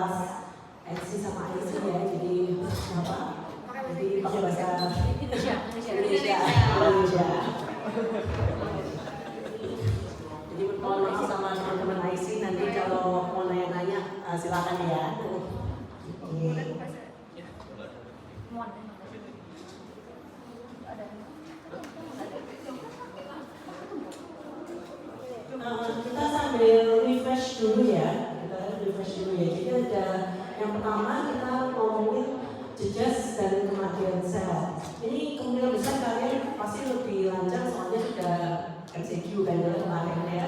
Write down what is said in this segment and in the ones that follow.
kelas NC sama IC ya, jadi apa? Jadi pakai bahasa Indonesia. Jadi mohon maaf sama teman-teman IC, nanti kalau mau nanya-nanya silakan ya. Kita sambil refresh dulu ya, Jadi ada yang pertama kita ngomongin jejas dan kematian sel. Ini kemungkinan besar kalian pasti lebih lancar soalnya sudah MCQ kan kemarin ya.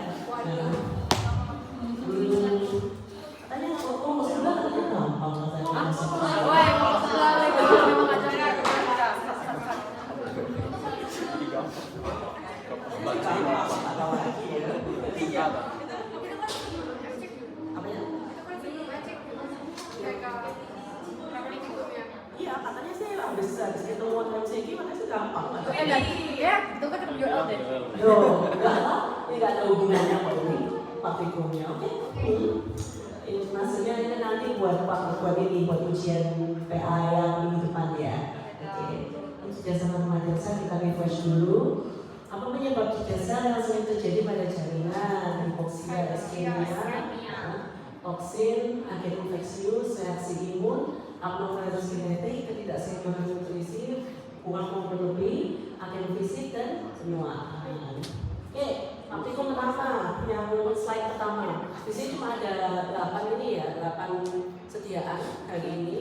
Katanya kalau mau sebelah katanya gampang Iya, katanya sih habis ketemu MCQ katanya sih gampang. Ya, itu kan ketemu jual deh. Loh, enggak ada hubungannya kok ini praktikumnya, oke? Ini maksudnya ini nanti buat ujian PA yang minggu depan ya. Oke. Jejas sama kematian sel kita refresh dulu. Apa penyebab jejas sel yang sering terjadi pada jaringan, hipoksia, iskemia, toksin, agen infeksius, reaksi imun, abnormalitas genetik, ketidakseimbangan nutrisi, kurang berlebih, agen fisik dan penuaan. Oke, praktikum pertama yang slide pertama. Di sini cuma ada 8 ini ya, 8 sediaan hari ini.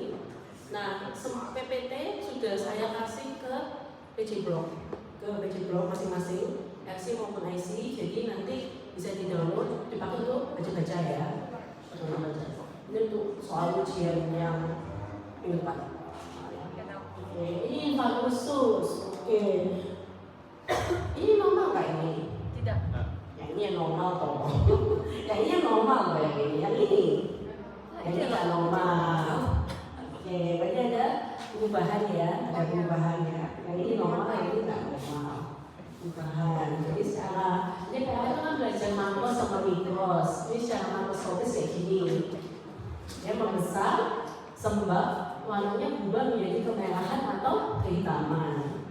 Nah, PPT sudah saya kasih ke PJ Blog, masing-masing, RC maupun IC. Jadi nanti bisa di-download, dipakai untuk baca-baca ya. Ini untuk soal ujian yang minggu depan. Oke, ini infak khusus. Oke, ini normal nggak ini? Tidak. Yang ini yang normal toh. Yang ini yang normal loh yang ini. Yang ini nggak normal. Oke, berarti ada perubahan ya, Yang ini normal, yang ini nggak normal. Perubahan. Jadi secara ini PA itu kan belajar makros sama mikros. Ini secara makroskopis kayak gini. Dia membesar, sembab, warnanya berubah menjadi kemerahan atau kehitaman.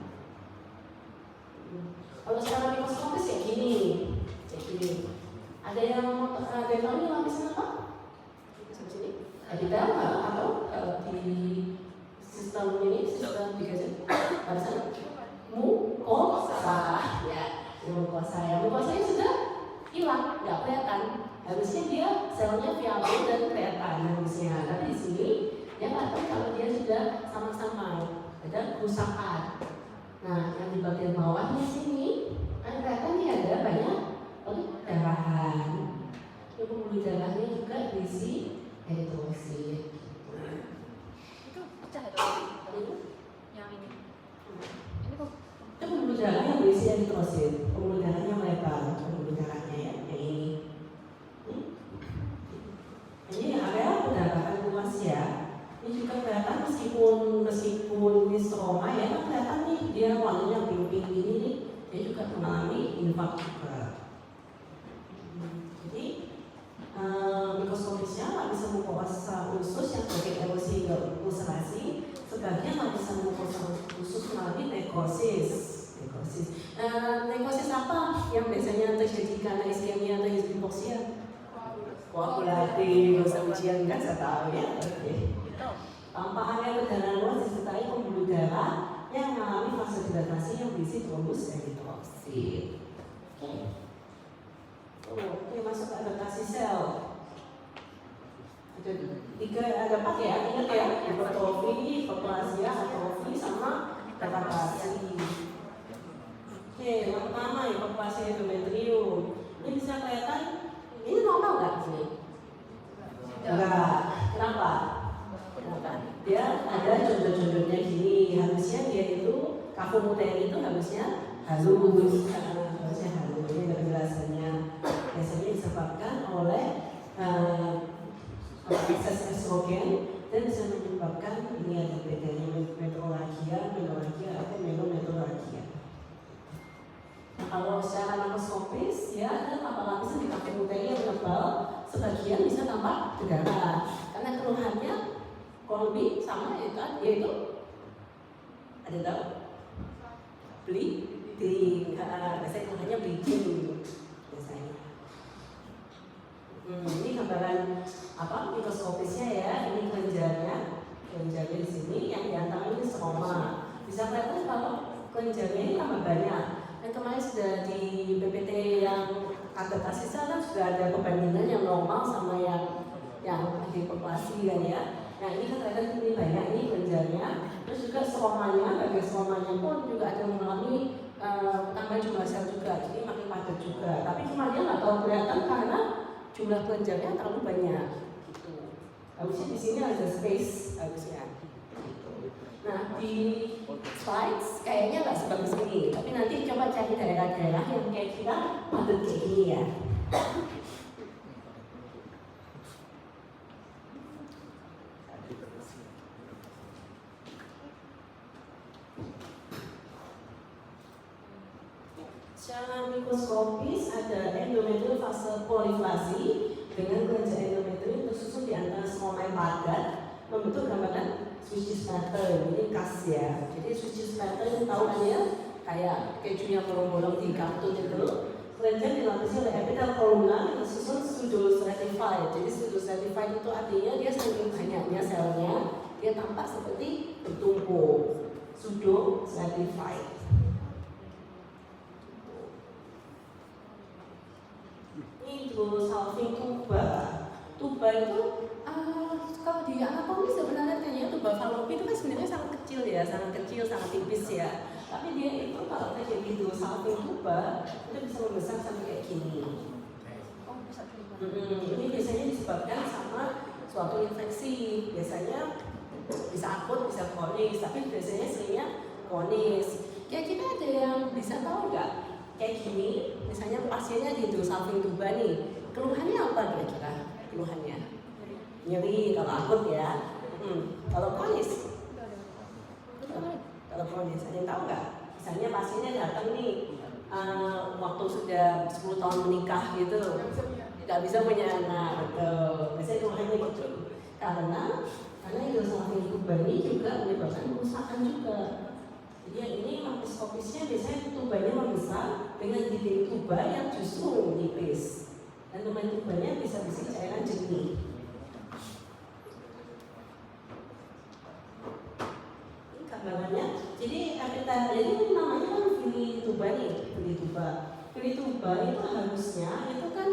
Kalau secara mikroskopis kayak gini. Ada yang mau tahu ini lapisan apa? Sampai sini. Di dalam atau di sistem dikasih pada sana. Mukosa ya. Mukosanya sudah hilang, nggak kelihatan. Harusnya dia selnya viabel dan kelihatan harusnya. Tapi di sini dia nggak tahu kalau dia sudah sama-sama ada kerusakan. Nah, yang di bagian bawahnya sini kan kelihatan nih ada banyak pendarahan. Ini pembuluh darahnya juga berisi eritrosit. Itu pecah itu? Yang ini. Ini kok? Itu pembuluh darah yang berisi eritrosit. Pembuluh darahnya melebar, pembuluh darahnya ya, yang ini. Ini area pendarahan luas ya. Ini juga kelihatan meskipun ini stroma ya, kan kelihatan nih dia warnanya pink-pink ini nih, dia juga mengalami infak juga. Jadi mikroskopisnya lapisan mukosa usus yang sebagai erosi ulcerasi, sebagian lapisan mukosa usus melalui nekrosis. Nekrosis apa yang biasanya terjadi karena iskemia atau hipoksia? Koagulatif, dosa ujian kan saya tahu ya. Tanpa area berdarah luas disertai pembuluh darah yang mengalami fase dilatasi yang berisi trombus eritrosit. Oke, masuk ke adaptasi sel. Ada 4 ya, ingat ya, hipertrofi, hiperplasia, atrofi, sama adaptasi. Oke, yang pertama hiperplasia endometrium. Ini bisa kelihatan, ini normal nggak sih? Enggak. Kenapa? Dia ada jodoh-jodohnya gini, harusnya dia itu kafumuteri itu harusnya halus, ini ada penjelasannya. Biasanya disebabkan oleh ekses estrogen dan bisa menyebabkan ini ada bedanya metrorragia atau menometrorragia. Kalau secara makroskopis ya ada lapisan di kafumuteri yang tebal sebagian bisa tanpa gejala. Karena keluhannya kurang lebih sama ya kan, yaitu ada tahu? Bleeding, biasanya keluhannya bleeding biasanya. Ini gambaran apa mikroskopisnya ya, ini kelenjarnya di sini, yang di antara ini stroma. Bisa kelihatan kalau kelenjarnya ini tambah banyak. Dan kemarin sudah di PPT yang adaptasi sana sudah ada perbandingan yang normal sama yang dipopulasi kan ya. Nah ini kan kelihatan ini banyak ini kelenjarnya. Terus juga stromanya, bagian stromanya pun juga ada mengalami tambah jumlah sel juga, jadi makin padat juga. Tapi cuma dia nggak tahu kelihatan karena jumlah kelenjarnya terlalu banyak. Gitu. Harusnya di sini ada space harusnya. Nah di slides kayaknya nggak sebagus ini, tapi nanti coba cari daerah-daerah yang kira-kira padat kayak gini ya. Secara mikroskopis ada endometrium fase proliferasi dengan kelenjar endometrium tersusun di antara stroma yang padat membentuk gambaran Switch pattern. Ini khas ya. Jadi switch pattern tahu kan ya, kayak keju yang bolong-bolong di kartun itu. Kelenjar dilapisi oleh epitel kolumna yang tersusun pseudo-stratified. Jadi pseudo-stratified itu artinya dia saking banyaknya selnya, dia tampak seperti bertumpuk. Pseudo-stratified. Ini salving tuba. Tuba itu kalau di anatomi sebenarnya kayaknya tuba fallopi itu kan sebenarnya sangat kecil ya, sangat tipis ya. Tapi dia itu kalau kayak gitu salving tuba itu bisa membesar sampai kayak gini. Ini biasanya disebabkan sama suatu infeksi. Biasanya bisa akut, bisa kronis, tapi biasanya seringnya kronis. Kira-kira ada yang bisa tahu nggak? Kayak gini, misalnya pasiennya di salving tuba nih, keluhannya apa kira-kira? Keluhannya nyeri kalau akut ya. Kalau kronis, ada yang tahu nggak? Misalnya pasiennya datang nih waktu sudah 10 tahun menikah gitu, tidak bisa punya anak, betul. Biasanya keluhannya gitu. Karena itu salving tuba ini juga menyebabkan kerusakan juga. Jadi yang ini makroskopisnya biasanya tubanya membesar dengan dinding tuba yang justru menipis. Dan lumen tubanya bisa berisi cairan jernih. Ini gambarannya. Jadi ini namanya kan fili tuba nih, fili tuba. Fili tuba itu harusnya itu kan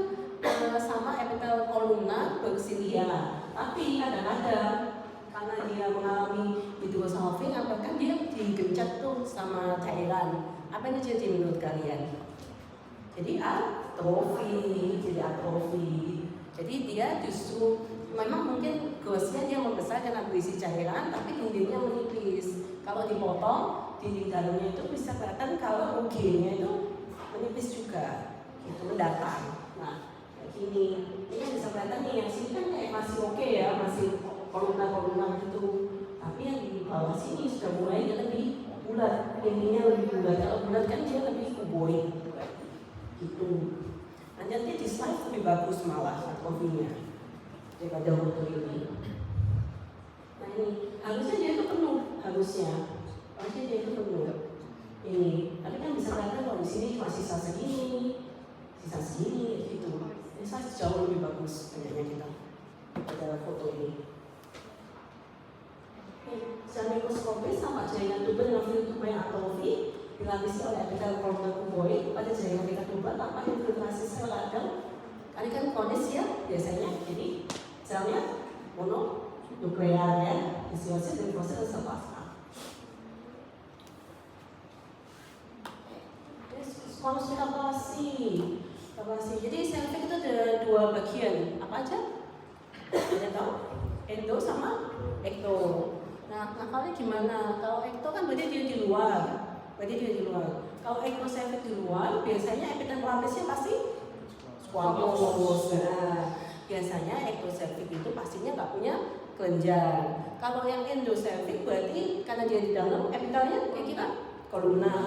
sama epitel kolumna bersilia. Tapi kadang-kadang karena dia mengalami hidrosalving, apakah dia digencet tuh sama cairan? Apa yang jadi menurut kalian? Jadi atrofi. Jadi dia justru memang mungkin growth-nya dia membesar karena berisi cairan, tapi dindingnya menipis. Kalau dipotong, dinding dalamnya itu bisa kelihatan kalau UG-nya itu menipis juga, gitu mendatar. Nah, kayak gini, ini kan bisa kelihatan nih yang sini kan kayak masih oke ya, masih kolumna gitu. Tapi yang di bawah sini sudah mulai dia lebih bulat, intinya lebih bulat. Kalau bulat kan dia lebih kuboid. Gitu. Nanti di slide lebih bagus malah atrofinya daripada foto ini. Nah ini harusnya dia itu penuh, harusnya dia itu penuh. Ini, tapi kan bisa kelihatan kalau di sini cuma sisa segini gitu. Ini slide jauh lebih bagus kayaknya kita pada foto ini. Secara mikroskopis sama jaringan tuba dengan fili tuba yang atrofi dilapisi oleh epitel kolumna kuboid pada jaringan kita tuba tanpa infiltrasi sel radang. Kali kan kronis ya biasanya, jadi selnya mononuklear ya, isolasi dan proses sepasang. Konsultasi. Jadi selfie itu ada 2 bagian, apa aja? Ada tahu? Endo sama ekto. Nah, nakalnya gimana? Kalau ekto kan berarti dia di luar. Kalau ektoselfik di luar, biasanya epitel pelapisnya pasti squamous. Nah, biasanya ektoselfik itu pastinya nggak punya kelenjar. Kalau yang endoselfik berarti karena dia di dalam, epitelnya kayak kita kolumna.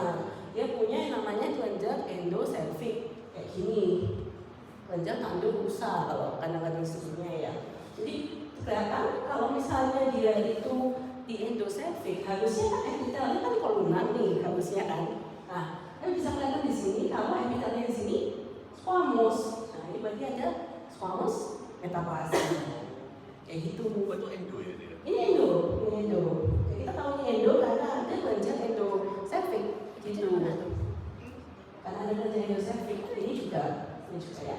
Dia punya yang namanya kelenjar endoselfik kayak gini. kelenjar tanduk rusa kalau kadang-kadang sebutnya ya. Jadi kelihatan kalau misalnya dia itu di endosefik, harusnya kan epitelnya kan kolunar nih harusnya kan. Nah, kan bisa kelihatan di sini kalau epitelnya di sini squamous. Nah, ini berarti ada squamous metaplasia. Kayak gitu. Itu endo ya dia? Ini endo. Kita tahu ini endo karena ada kelenjar endosefik gitu. Karena ada kelenjar endosefik ini juga ya.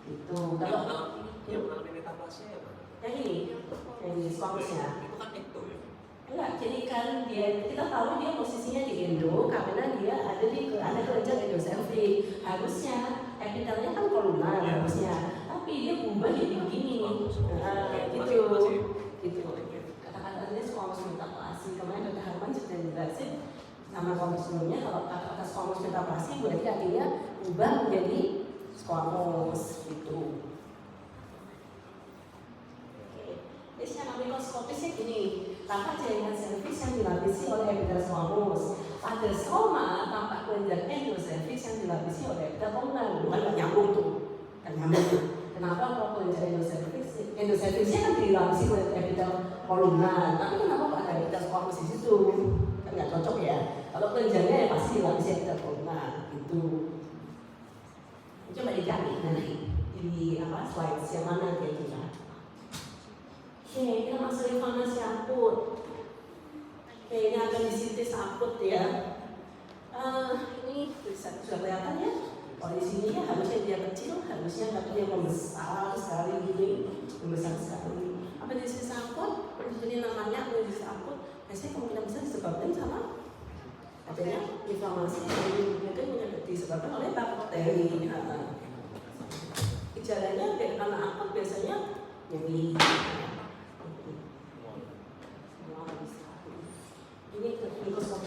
Itu kalau yang mengalami metaplasia ya, Pak? yang ini squamous-nya. Itu kan endo ya? Enggak, jadi kan kita tahu dia posisinya di endo karena dia ada kelenjar endosefik. Harusnya epitelnya kan kolunar harusnya, tapi dia berubah jadi begini. Gitu. Kata-katanya squamous metaplasia. Kemarin Dr. Harman sudah jelasin sama kelompok sebelumnya kalau kata-kata squamous metaplasia berarti artinya berubah menjadi squamous gitu. Jadi secara mikroskopisnya gini, tampak jaringan serviks yang dilapisi oleh epitel squamous. Pada stroma tampak kelenjar endoservix yang dilapisi oleh epitel kolunar. Bukan nyambung tuh, Kenapa kalau kelenjar endoservixnya kan dilapisi oleh epitel kolunar, tapi kenapa kok ada epitel squamous di situ? Kan nggak cocok ya. Kalau kelenjarnya ya pasti dilapisi epitel kolunar gitu. Coba dicari nanti di slide yang mana kira-kira. Oke, kita masuk inflamasi akut. Oke, ini akan disitis akut ya. Ini sudah kelihatan ya. Kalau di sini ya harusnya dia kecil, harusnya tapi dia membesar sekali gini, membesar sekali. Apa disitis akut? Jadi namanya disitis akut. Biasanya kemungkinan besar disebabkan sama adanya inflamasi yang mungkin disebabkan oleh bakteri. Gejalanya karena akut biasanya jadi ini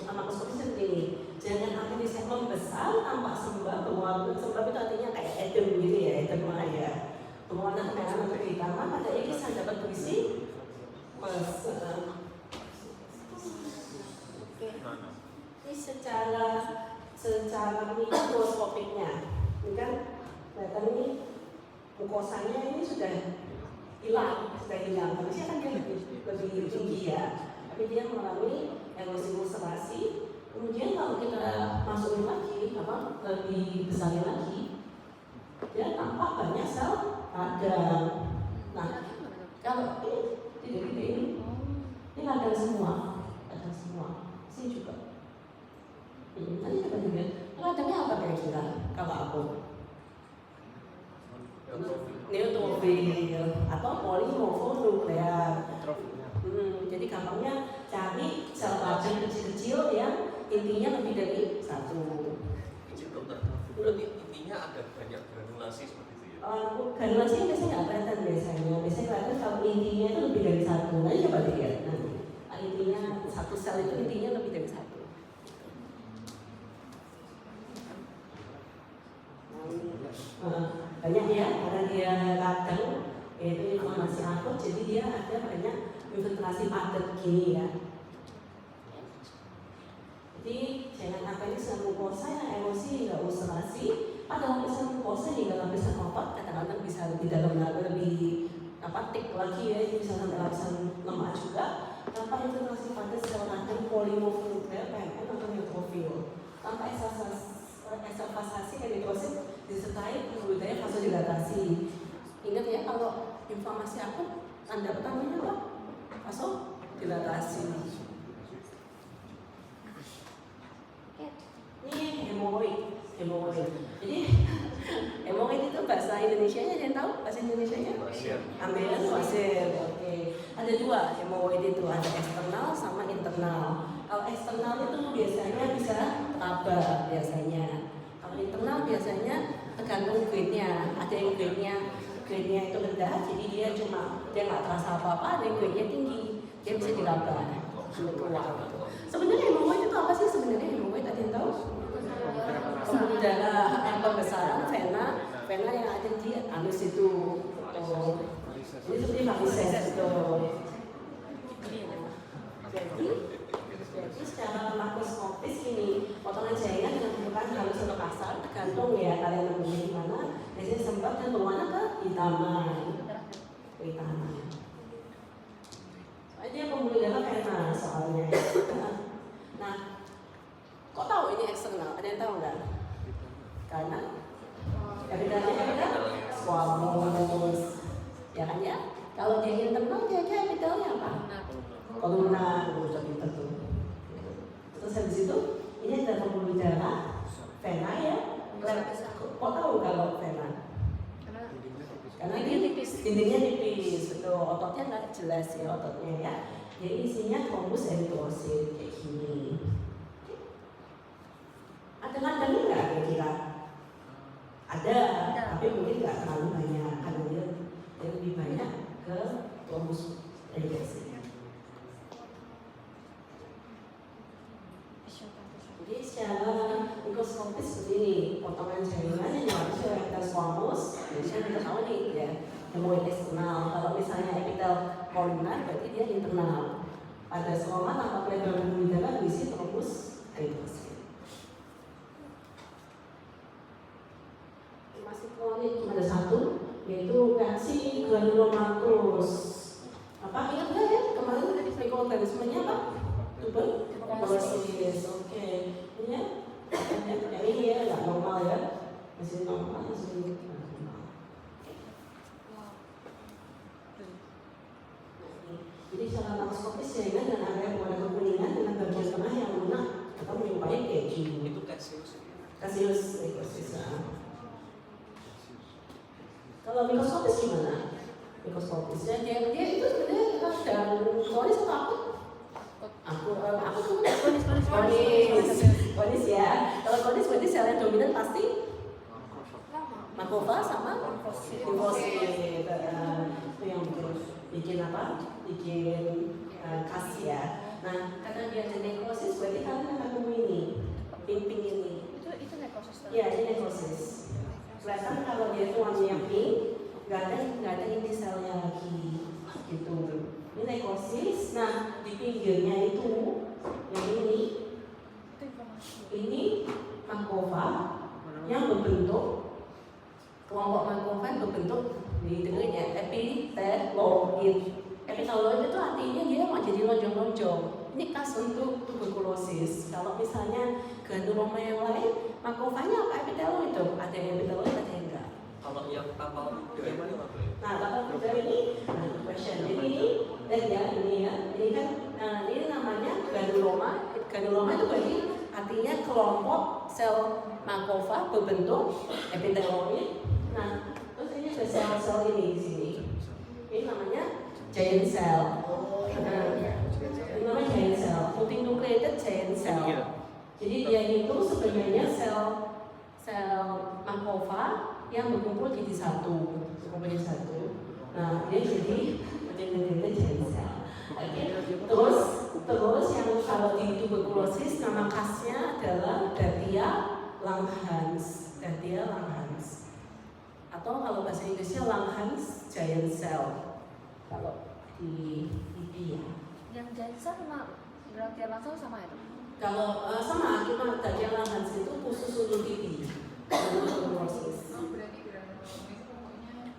makroskopis seperti ini. Jangan akan di segmen besar tampak sembah berwarna sembah itu artinya kayak edem gitu ya, edem ya. Berwarna kemerah atau hitam. Pada iris dapat berisi ini secara mikroskopiknya, ini kan kelihatan ini mukosanya ini sudah hilang. Harusnya kan dia lebih tinggi ya, tapi dia mengalami erosi ulcerasi. Kemudian kalau kita masukin lagi, lebih besarnya lagi, dia tampak banyak sel radang. Nah, kalau ini tidak ini radang semua, sini juga. Nanti kita lihat, radangnya apa kira-kira kalau aku? Neutrofil atau polimorfonuklear. Jadi gampangnya cari sel radang kecil-kecil yang intinya lebih dari satu. Berarti intinya ada banyak granulasi seperti itu ya? Granulasi biasanya nggak kelihatan biasanya kelihatan kalau intinya itu lebih dari satu. Nanti coba dilihat nanti. Intinya satu sel itu intinya lebih dari satu. Banyak ya, karena dia radang, yaitu inflamasi akut, jadi dia ada banyak infiltrasi padat gini ya. Jadi jangan sampai ini sel mukosa yang erosi hingga ulcerasi. Pada lapisan mukosa hingga lapisan otot kadang-kadang bisa lebih dalam lebih tik lagi ya, ini bisa sampai lapisan lemak juga. Tanpa infiltrasi padat sel radang polimorfonuklear PMN atau neutrofil. Tanpa eksavasasi eritrosit disertai budaya vasodilatasi. Ingat ya, kalau inflamasi akut tanda pertamanya apa? Vasodilatasi. Ini hemoroid. Jadi hemoroid itu bahasa Indonesianya, ada yang tahu bahasa Indonesianya? Ambeien wasir. Oke. Ada dua hemoroid itu, ada eksternal sama internal. Kalau eksternal itu biasanya bisa teraba biasanya. Kalau internal biasanya tergantung grade-nya. Ada yang grade-nya itu rendah, jadi dia nggak terasa apa-apa. Ada yang grade-nya tinggi, dia bisa diraba, keluar. Sebenarnya hemoroid itu apa sih sebenarnya hemoroid? Ada yang tahu? Pembuluh darah yang pembesaran vena yang ada di anus itu. Jadi seperti varises itu. Jadi secara makroskopis ini potongan jaringan dengan bentukan halus atau kasar tergantung ya kalian nemunya di mana. Biasanya sembab dan berwarna namanya apa? Kolumna, udah pinter tuh. Terus habis itu ini ada pembuluh darah, vena ya. Kok tahu kalau vena? Karena ini tipis, dindingnya tipis, betul. Ototnya nggak jelas ya ototnya ya. Jadi isinya thrombus eritrosit kayak gini. Ada kandangnya nggak kira-kira? Ada, tapi mungkin nggak terlalu banyak karena dia lebih banyak ke thrombus eritrosit. Jadi secara mikroskopis seperti ini, potongan jaringan yang harusnya kita squamous, biasanya kita tahu nih ya, hemoid eksternal. Kalau misalnya epitel kolumnar, berarti dia internal. Pada stroma tanpa plebar pembuluh darah berisi thrombus eritrosit. Masih kronik cuma ada satu, yaitu reaksi granulomatous. Apa ingat nggak ya kemarin microorganismenya apa? Tuberkulosis. Oke, ini ya, yang ini ya nggak normal ya, masih normal, masih normal. Jadi secara makroskopis jaringan dan area warna kekuningan dengan bagian tengah yang lunak atau menyerupai keju. Itu Cassius. Cassius necrosis. Kalau mikroskopis gimana? Mikroskopisnya dia itu sebenarnya kita dan kronis atau akut? Aku tuh kronis ya. Kalau kronis berarti sel yang dominan pasti makrofa sama limfosit. Itu yang bikin apa? Bikin khas ya. Nah, karena dia ada nekrosis berarti kalian akan ketemu ini, pink ini. Itu nekrosis. Iya, ini nekrosis. Kelihatan kalau dia itu warnanya pink, nggak ada inti selnya lagi, gitu. Ini nekrosis. Nah, di pinggirnya itu yang ini makrofa yang berbentuk kelompok makrofa yang berbentuk didengarin ya epiteloid. Epiteloid itu artinya dia mau jadi lonjong-lonjong. Ini khas untuk tuberkulosis. Kalau misalnya granuloma yang lain, makrofanya apa epiteloid itu? Ada yang epiteloid, ada yang enggak. Kalau yang tapal kuda itu apa ya? Nah, tapal kuda ini, question. Jadi ini, dan ya ini ya, ini kan, ini namanya granuloma. Granuloma itu berarti artinya kelompok sel makrofa berbentuk epiteloid. Nah, terus ini ada sel-sel ini di sini. Ini namanya giant cell. Ini namanya giant cell, multinucleated giant cell. Jadi dia itu sebenarnya sel makrofa yang berkumpul jadi satu. Nah, dia jadi multinucleated giant cell. Oke. Terus yang kalau di tuberkulosis nama khasnya adalah Datia langhans. Atau kalau bahasa Inggrisnya Langhans giant cell. Kalau di ya. Yang giant cell sama Datia langsung sama itu? Kalau sama cuma Datia langhans itu khusus untuk TB. Tuberkulosis. Berarti granuloma itu pokoknya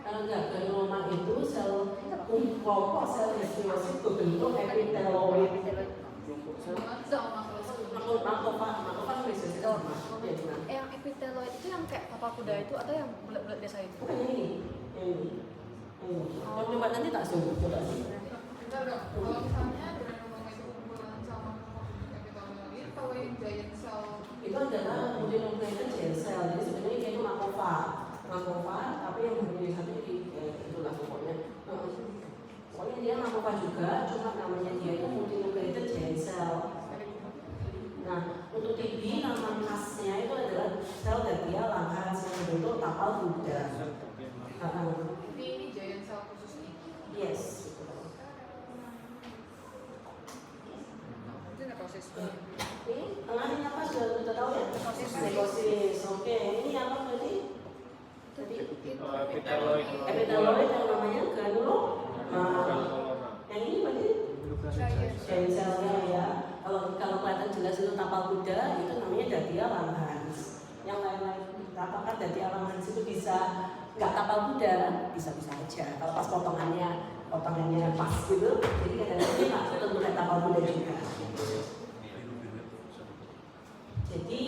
Kalau enggak, granuloma itu sel kelompok sel histosis berbentuk epiteloid. Makrofa histosis sama. Yang epiteloid itu yang kayak papa kuda itu atau yang bulat-bulat biasa itu? Bukan yang ini. Coba nanti tak zoom, coba sih. Bentar dong, kalau misalnya granuloma itu kumpulan sama epiteloid, kalau yang giant cell Itu adalah multinucleated giant cell. Jadi sebenarnya dia itu makrofa, tapi yang berbeda satu itulah pokoknya. Pokoknya dia makrofa juga, cuma namanya dia itu multinucleated giant cell. Nah, untuk TB nama khasnya itu adalah sel Datia langhans yang berbentuk tapal kuda. ini giant cell khusus ini. Yes. Itu nekrosis. Ini tengahnya apa sudah tahu ya? Necrosis. Oke, ini apa berarti? Tadi Epiteloid. epiteloid yang namanya granuloma. Yang ini berarti giant cell-nya ya. Kalau kelihatan jelas itu tapal kuda, itu namanya Datia langhans. Yang lain-lain, apakah Datia langhans itu bisa nggak tapal kuda? Bisa-bisa aja. Kalau pas potongannya pas gitu, jadi kadang-kadang dia nggak tentu kayak tapal kuda juga. Jadi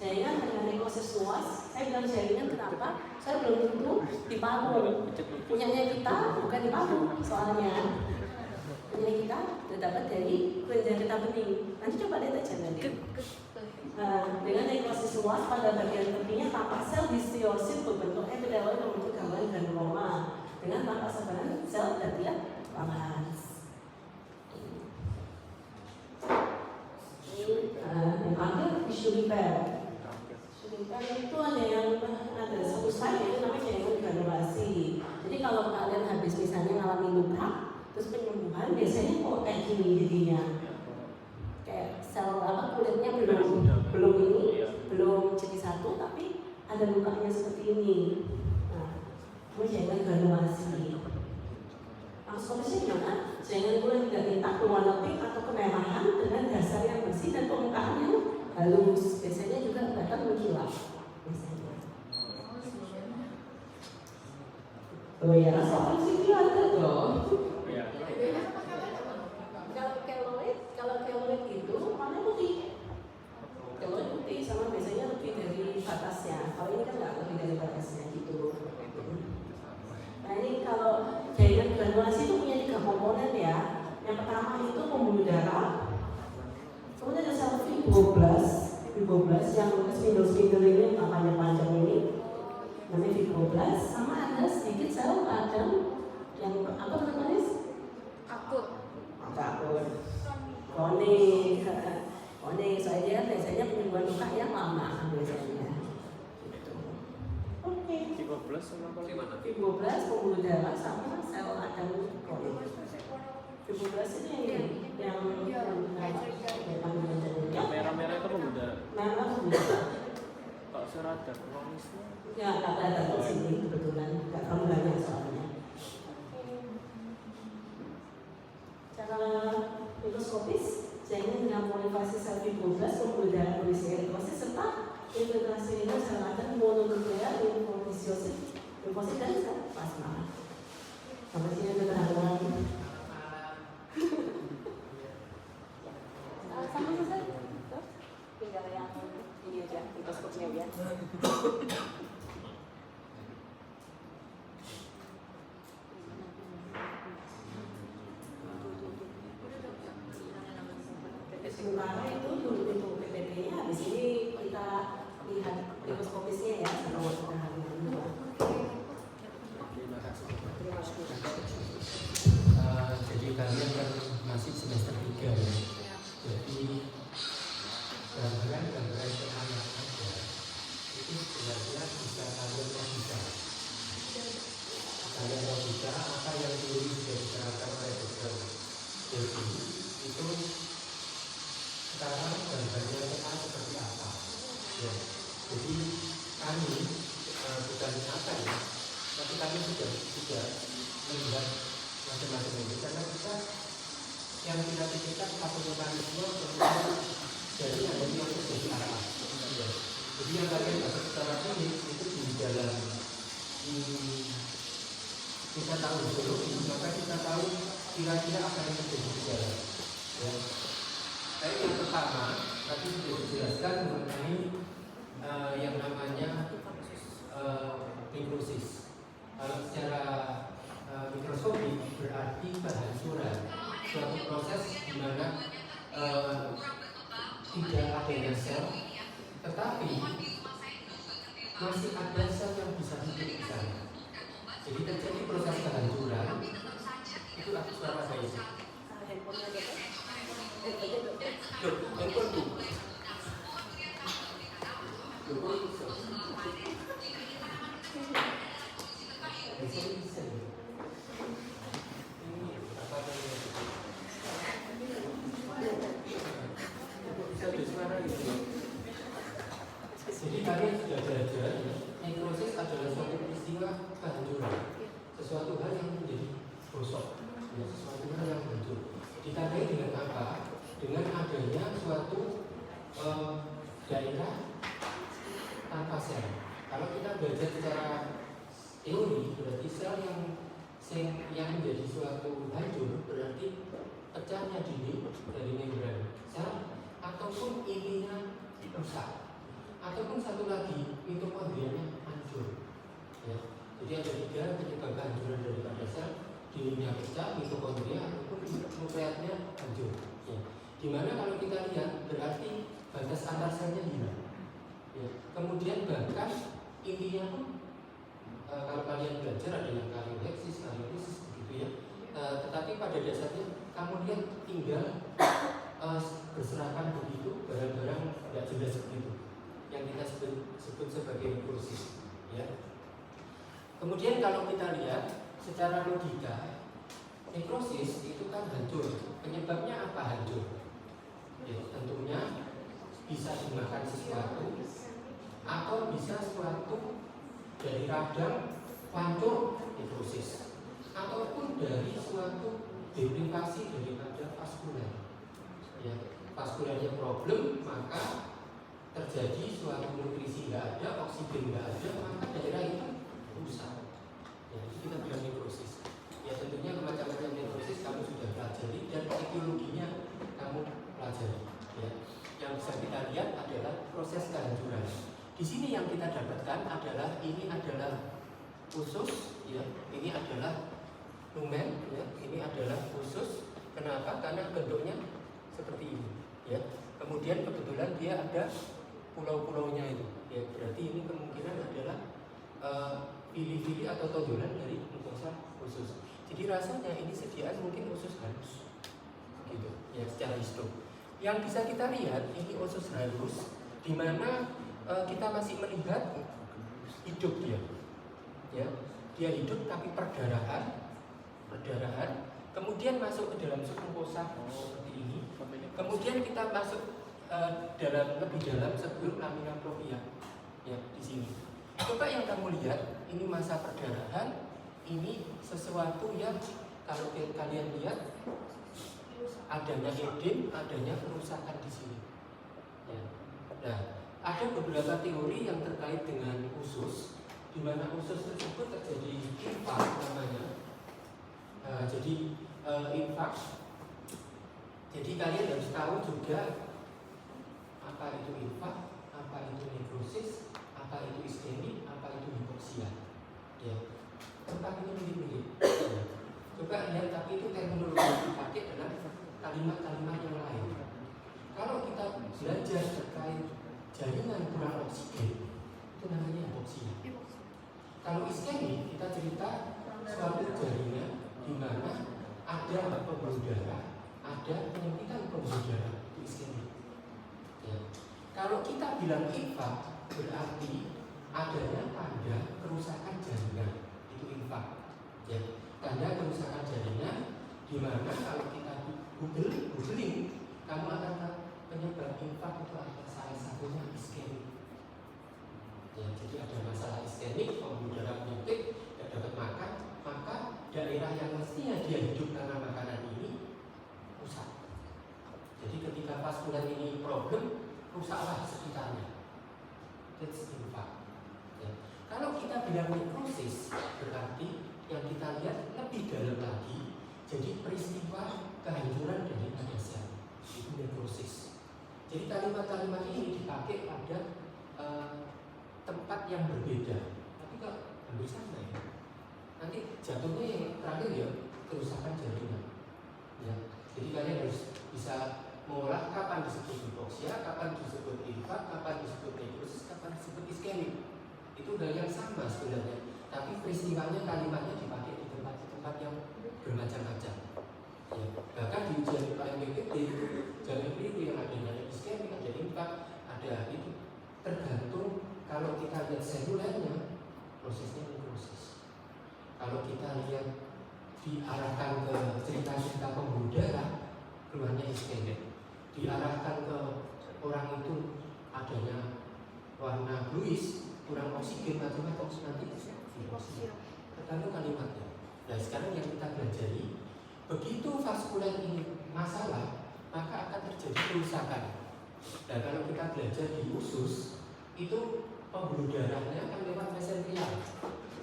jaringan dengan nekrosis luas, saya bilang jaringan kenapa? Saya belum tentu dibangun. Punyanya kita bukan dibangun soalnya. Punyanya kita terdapat dari kelenjar getah bening. Nanti coba lihat aja nanti. Dengan nekrosis luas pada bagian tepinya tampak sel histiosit berbentuk epiteloid membentuk gambaran granuloma dengan tampak sebaran sel dendriat panas. Yang akhir tisu liver. Tisu itu ada satu slide itu namanya jaringan granulasi. Jadi kalau kalian habis misalnya ngalami luka, terus penyembuhan biasanya kok kayak gini jadinya. Kayak sel kulitnya belum jadi satu tapi ada lukanya seperti ini. Nah, itu jaringan granulasi. Solusinya gimana? Jangan kulit tidak minta berwarna pink atau kemerahan dengan dasar yang bersih dan permukaan yang halus. Biasanya juga bahkan mengkilap. Biasanya. Oh ya, soal sih ada dong. Kalau keloid itu warna putih. Keloid putih sama biasanya lebih dari batasnya. Kalau ini kan nggak lebih dari batasnya gitu. Nah ini kalau jaringan granulasi itu punya 3 komponen ya. Yang pertama itu pembuluh darah. Kemudian ada sel fibroblast yang spindle ini yang panjang-panjang ini. Namanya fibroblast. Sama ada sedikit sel radang yang apa namanya? Akut. Kronik. Soalnya biasanya penyembuhan luka yang lama biasanya. Oke. Fibroblast sama apa? Fibroblast, pembuluh darah sama sel radang kronik. Fibroblast itu yang merah-merah itu pembuluh darah. merah pembuluh darah. Kalau seradar, kronisnya? Ya, nggak kelihatan di sini kebetulan, nggak terlalu banyak soalnya. Cara mikroskopis, jaringan dengan polifasi sel fibroblast, pembuluh darah polisikleritosis serta integrasi dengan sel radang mononuklear limfosit dan sel plasma. Sampai sini ada terangkan. Sampai selesai. Tinggal yang ini aja, mikroskopnya ya. Sementara itu untuk PPT-nya, habis ini kita lihat mikroskopisnya ya, kalau kita hari-hari. Jadi kalian kan masih semester 3 ya. Jadi gambaran yang ada itu benar-benar bisa kalian logika. Kalian logika apa yang dulu sudah diterapkan oleh dokter. Jadi itu sekarang gambarnya PA seperti apa? Ya. Jadi kami bukan apa ya, tapi kami sudah melihat macam-macam ini karena kita yang kita pikirkan patologisme dari ada yang terjadi apa. Jadi yang kalian dapat secara klinis itu di dalam kita tahu biologi, maka kita tahu kira-kira apa yang terjadi di dalam. Ya. Baik, yang pertama tadi sudah dijelaskan mengenai yang namanya mikrosis. Kalau secara mikroskopik berarti kehancuran suatu proses di mana tidak adanya sel, tetapi masih ada sel yang bisa hidup di sana. Jadi terjadi proses kehancuran. Itu aku suara saya sih. Handphone tuh. Jadi kalian sudah belajar nekrosis adalah suatu peristiwa kehancuran, sesuatu hal yang menjadi gosok, sesuatu hal yang hancur. Ditandai dengan apa? Dengan adanya suatu daerah tanpa sel. Kalau kita belajar secara teori, berarti sel yang menjadi suatu hancur berarti pecahnya dinding dari membran sel ataupun intinya rusak. ataupun satu lagi mitokondrianya hancur. Ya. Jadi ada 3 penyebab kehancuran daripada sel, dindingnya pecah, mitokondria ataupun nukleatnya hancur. Ya. Dimana kalau kita lihat berarti batas antar selnya hilang. Ya. Kemudian bahkan intinya pun kalau kalian belajar ada yang karyolepsis, karyolysis begitu ya. Tetapi pada dasarnya kamu lihat tinggal berserakan begitu barang-barang tidak jelas begitu yang kita sebut sebagai nekrosis. Ya. Kemudian kalau kita lihat secara logika, nekrosis itu kan hancur. Penyebabnya apa hancur? Ya, tentunya bisa dimakan sesuatu atau bisa sesuatu dari radang hancur nekrosis, ataupun dari suatu deprivasi daripada vaskuler. Ya, vaskulernya problem, maka terjadi suatu nutrisi nggak ada, oksigen nggak ada, maka daerah itu rusak. Ya, itu kita bilang nekrosis. Ya tentunya macam-macam nekrosis kamu sudah pelajari dan etiologinya kamu pelajari. Ya. Yang bisa kita lihat adalah proses kehancuran. Di sini yang kita dapatkan adalah ini adalah usus, ya, ini adalah lumen, ya, ini adalah usus. Kenapa? Karena bentuknya seperti ini, ya. Kemudian kebetulan dia ada pulau-pulaunya itu, ya. Berarti ini kemungkinan adalah pili-pili atau tonjolan dari mukosa usus. Jadi rasanya ini sediaan mungkin usus halus, gitu, ya, secara histo. Yang bisa kita lihat ini usus halus, di mana kita masih melihat hidup dia, ya, dia hidup tapi perdarahan, kemudian masuk ke dalam submukosa seperti ini, kemudian kita masuk dalam lebih dalam sebelum lamina propria, ya, di sini. Coba yang kamu lihat ini masa perdarahan, ini sesuatu yang kalau kalian lihat adanya edem, adanya kerusakan di sini. Ya. Nah, ada beberapa teori yang terkait dengan usus, di mana usus tersebut terjadi infak namanya. Jadi infak. Jadi kalian harus tahu juga apa itu infak, apa itu nekrosis, apa itu iskemik, apa itu hipoksia. Ya. Tempat ini mirip-mirip. Ya. Coba lihat, tapi itu terminologi yang dipakai dalam kalimat-kalimat yang lain. Kalau kita belajar terkait jaringan kurang oksigen, itu namanya hipoksia. Kalau iskemik, kita cerita suatu jaringan di mana ada pembuluh darah, ada penyempitan pembuluh darah, itu iskemik. Ya. Kalau kita bilang infak, berarti adanya tanda kerusakan jaringan, itu infak. Ya. Tanda kerusakan jaringan, di mana kalau kita googling, kamu akan tahu penyebab infak itu ada salah satunya iskemik. Ya, jadi ada masalah iskemik, pembuluh darah penyempit, tidak dapat makan, maka daerah yang mestinya dia hidup karena makanan ini rusak. Jadi ketika vaskuler ini problem, rusaklah sekitarnya. That's infak. Ya. Kalau kita bilang nekrosis, berarti yang kita lihat lebih dalam lagi, jadi peristiwa kehancuran daripada sel, itu nekrosis. Jadi kalimat-kalimat ini dipakai pada tempat yang berbeda, tapi kok hampir sama ya. Nanti jatuhnya yang terakhir ya kerusakan jaringan. Ya, jadi kalian harus bisa mengolah kapan disebut hipoksia, kapan disebut infak, kapan disebut nekrosis, kapan disebut iskemik. Itu hal yang sama sebenarnya, tapi peristiwanya kalimatnya dipakai di tempat-tempat yang bermacam-macam. Ya, bahkan di ujian PMPTB jangan keliru yang ada iskemik, ada infak, ada itu tergantung. Kalau kita lihat selulernya, prosesnya nekrosis. Kalau kita lihat diarahkan ke cerita-cerita pembuluh darah, keluarnya iskemik. Diarahkan ke orang itu adanya warna bluish, kurang oksigen, macam-macam nanti hipoksia. Tergantung kalimatnya. Nah sekarang yang kita pelajari, begitu vaskuler ini masalah, maka akan terjadi kerusakan. Dan kalau kita belajar di usus, itu pembuluh darahnya akan lewat mesenterial.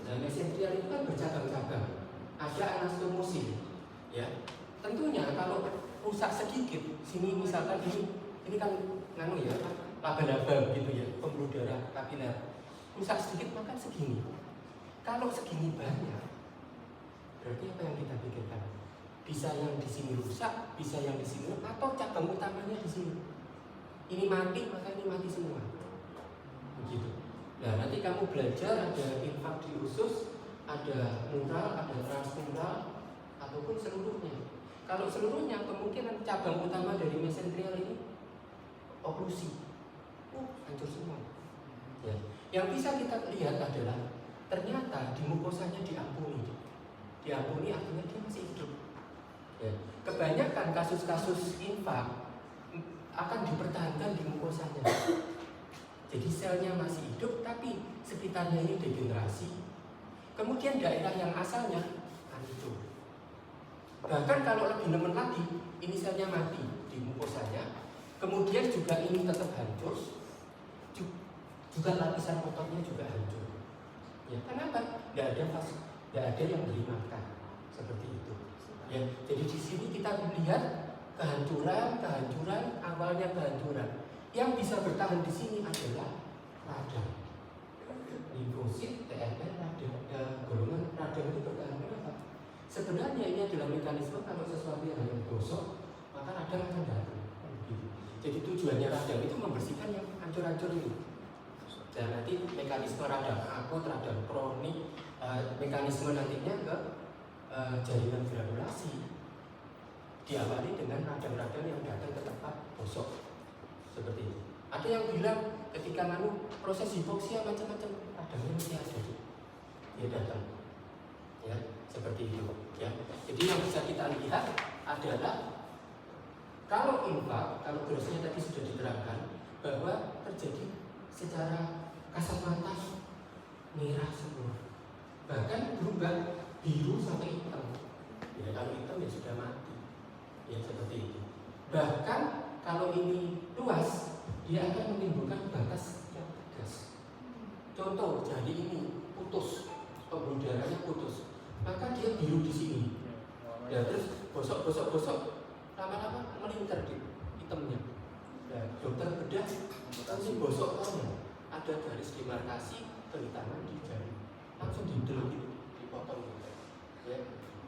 Nah mesenterial itu kan bercabang-cabang, ada anastomosis. Ya, tentunya kalau rusak sedikit, sini misalkan ini kan nganu ya, laba-laba gitu ya, pembuluh darah kapiler. Rusak sedikit makan segini. Kalau segini banyak, berarti apa yang kita pikirkan? Bisa yang di sini rusak, bisa yang di sini, atau cabang utamanya di sini. Ini mati, maka ini mati semua. Begitu. Nah, nanti kamu belajar ada infak di usus, ada mural, ada transmural, ataupun seluruhnya. Kalau seluruhnya, kemungkinan cabang utama dari mesenterial ini oklusi, hancur semua. Ya. Yang bisa kita lihat adalah ternyata di mukosanya diampuni. Diampuni artinya dia masih hidup. Ya. Kebanyakan kasus-kasus infak akan dipertahankan di mukosanya. Jadi selnya masih hidup, tapi sekitarnya ini degenerasi. Kemudian daerah yang asalnya hancur. Bahkan kalau lebih nemen lagi, ini selnya mati di mukosanya. Kemudian juga ini tetap hancur. Juga lapisan otornya juga hancur. Ya, kenapa? Tidak ada yang beri makan seperti itu. Ya, jadi di sini kita melihat kehancuran, awalnya kehancuran. Yang bisa bertahan di sini adalah radang, limfosit, TNF, radang. Golongan radang itu bertahan kenapa? Sebenarnya ini adalah mekanisme kalau sesuatu yang gosok, maka radang akan datang. Jadi tujuannya radang itu membersihkan yang hancur-hancur itu. Dan nanti mekanisme radang akut, radang kronik, mekanisme nantinya ke jaringan granulasi diawali dengan radang-radang yang datang ke tempat gosok seperti itu. Ada yang bilang ketika proses hipoksia macam-macam, radangnya masih ada, dia datang, ya seperti itu. Ya. Jadi yang bisa kita lihat adalah kalau infak, kalau grosnya tadi sudah diterangkan bahwa terjadi secara kasat mata merah semua, bahkan berubah biru sampai hitam. Ya, kalau hitam ya sudah mati, ya seperti itu. Bahkan kalau ini luas, dia akan menimbulkan batas yang tegas. Contoh, jadi ini putus, pembuluh darahnya putus, maka dia biru di sini. Ya, terus gosok, lama-lama melingkar di hitamnya. Nah, dokter bedah langsung gosok ada garis demarkasi kehitaman di jari, langsung didel gitu, dipotong gitu. Ya.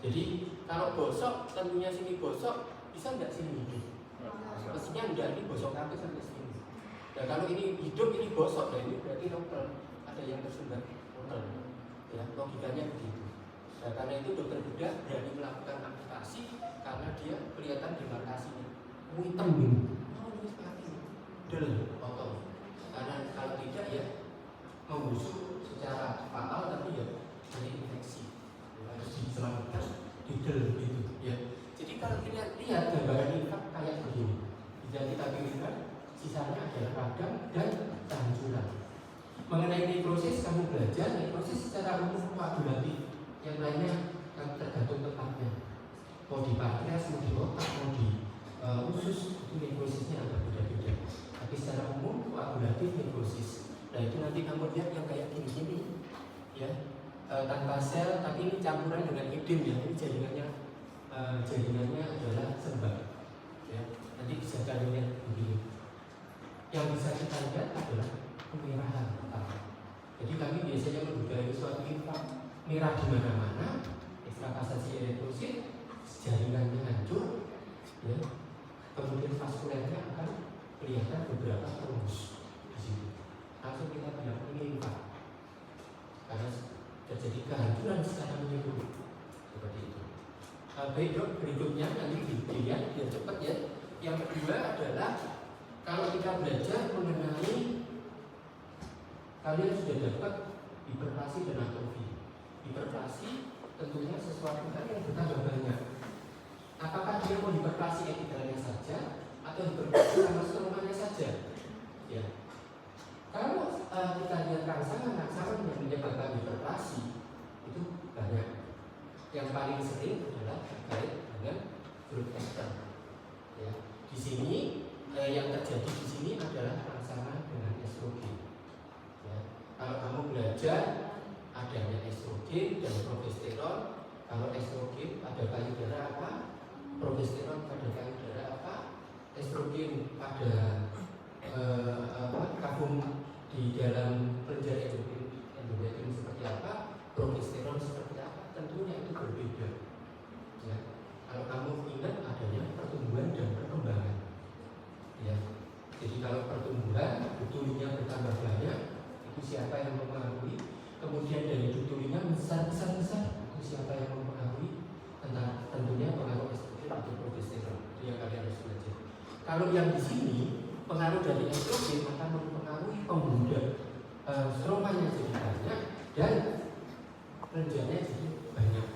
Jadi kalau gosok, tentunya sini gosok, bisa nggak sini hidup? Mestinya enggak, ini gosok kaki sampai sini. Nah kalau ini hidup, ini gosok, nah ini berarti lokal, ada yang tersumbat lokal. Ya, logikanya begitu. Nah karena itu dokter bedah berani melakukan amputasi karena dia kelihatan demarkasinya. Hitam ini. Oh ini seperti ini. Del, potong. Karena kalau tidak ya membusuk secara fatal, tapi ya jadi infeksi. Harus diselamatkan di del gitu. Ya. Jadi kalau kita lihat gambaran infak kayak begini, bisa kita pilihkan sisanya adalah radang dan kehancuran. Mengenai nekrosis, kamu belajar nekrosis secara umum koagulatif. Yang lainnya tergantung tempatnya. Mau di pankreas, mau di otak, mau di usus, itu nekrosisnya agak beda-beda. Tapi secara umum koagulatif nekrosis. Nah itu nanti kamu lihat yang kayak gini-gini, ya tanpa sel, tapi ini campuran dengan edem ya. Ini jaringannya adalah sembah. Ya, nanti bisa kalian lihat begini. Yang bisa kita lihat adalah kemerahan pertama. Jadi kami biasanya menduga suatu infak merah di mana-mana, ekstravasasi eritrosit, jaringannya hancur, ya. Kemudian vaskulernya akan kelihatan beberapa rumus di sini. Langsung kita bilang ini infak, karena terjadi kehancuran secara menyeluruh seperti itu. Baik dok, berikutnya nanti dilihat biar cepat ya. Yang kedua adalah kalau kita belajar mengenai, kalian sudah dapat hiperplasi dan atrofi. Hiperplasi tentunya sesuatu hal yang bertambah banyak. Apakah dia mau hiperplasi epitelnya saja atau hiperplasi sama stromalnya saja? Ya. Kalau kita lihat rangsangan yang menyebabkan hiperplasi itu banyak. Yang paling sering adalah terkait dengan grup ekstern. Ya. Di sini yang terjadi di sini adalah rangsangan dengan estrogen. Ya. Kalau kamu belajar adanya estrogen dan progesteron, kalau estrogen pada payudara apa, progesteron pada payudara apa, estrogen pada kafum di dalam kelenjar endometrium seperti apa, progesteron seperti apa, tentunya itu berbeda. Ya. Kalau kamu ingat adanya pertumbuhan dan perkembangan. Ya. Jadi kalau pertumbuhan dutulinya bertambah banyak, itu siapa yang mempengaruhi? Kemudian dari dutulinya besar, itu siapa yang mempengaruhi? Tentang tentunya pengaruh estrogen atau progesteron. Itu yang kalian harus belajar. Kalau yang di sini pengaruh dari estrogen akan mempengaruhi pemuda, stromanya jadi banyak dan kelenjarnya jadi banyak.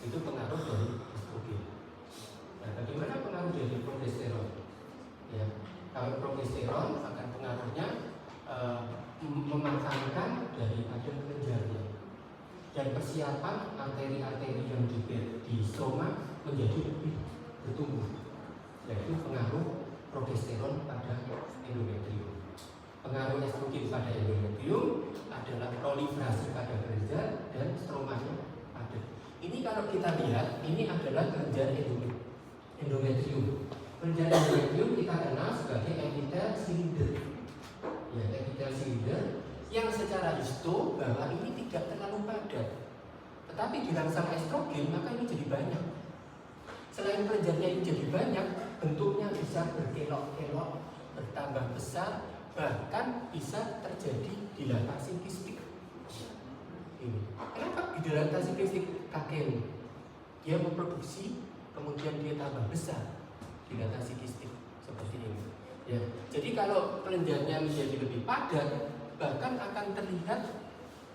Itu pengaruh dari estrogen. Nah, bagaimana pengaruh dari progesteron? Ya, kalau progesteron akan pengaruhnya mematangkan daripada kelenjarnya dan persiapan arteri-arteri yang di stroma menjadi lebih bertumbuh. Yaitu pengaruh progesteron pada endometrium. Pengaruh estrogen pada endometrium adalah proliferasi pada kelenjar dan stromanya padat. Ini kalau kita lihat, ini adalah kelenjar endometrium. Kelenjar endometrium kita kenal sebagai epitel silinder. Ya, epitel silinder yang secara histo bahwa ini tidak terlalu padat. Tetapi dirangsang estrogen maka ini jadi banyak. Selain kelenjarnya ini jadi banyak, bentuknya bisa berkelok-kelok, bertambah besar, bahkan bisa terjadi dilatasi kistik. Ini. Kenapa dilatasi kistik? Kakek dia memproduksi, kemudian dia tambah besar, dilatasi kistik seperti ini. Ya. Jadi kalau kelenjarnya menjadi lebih padat, bahkan akan terlihat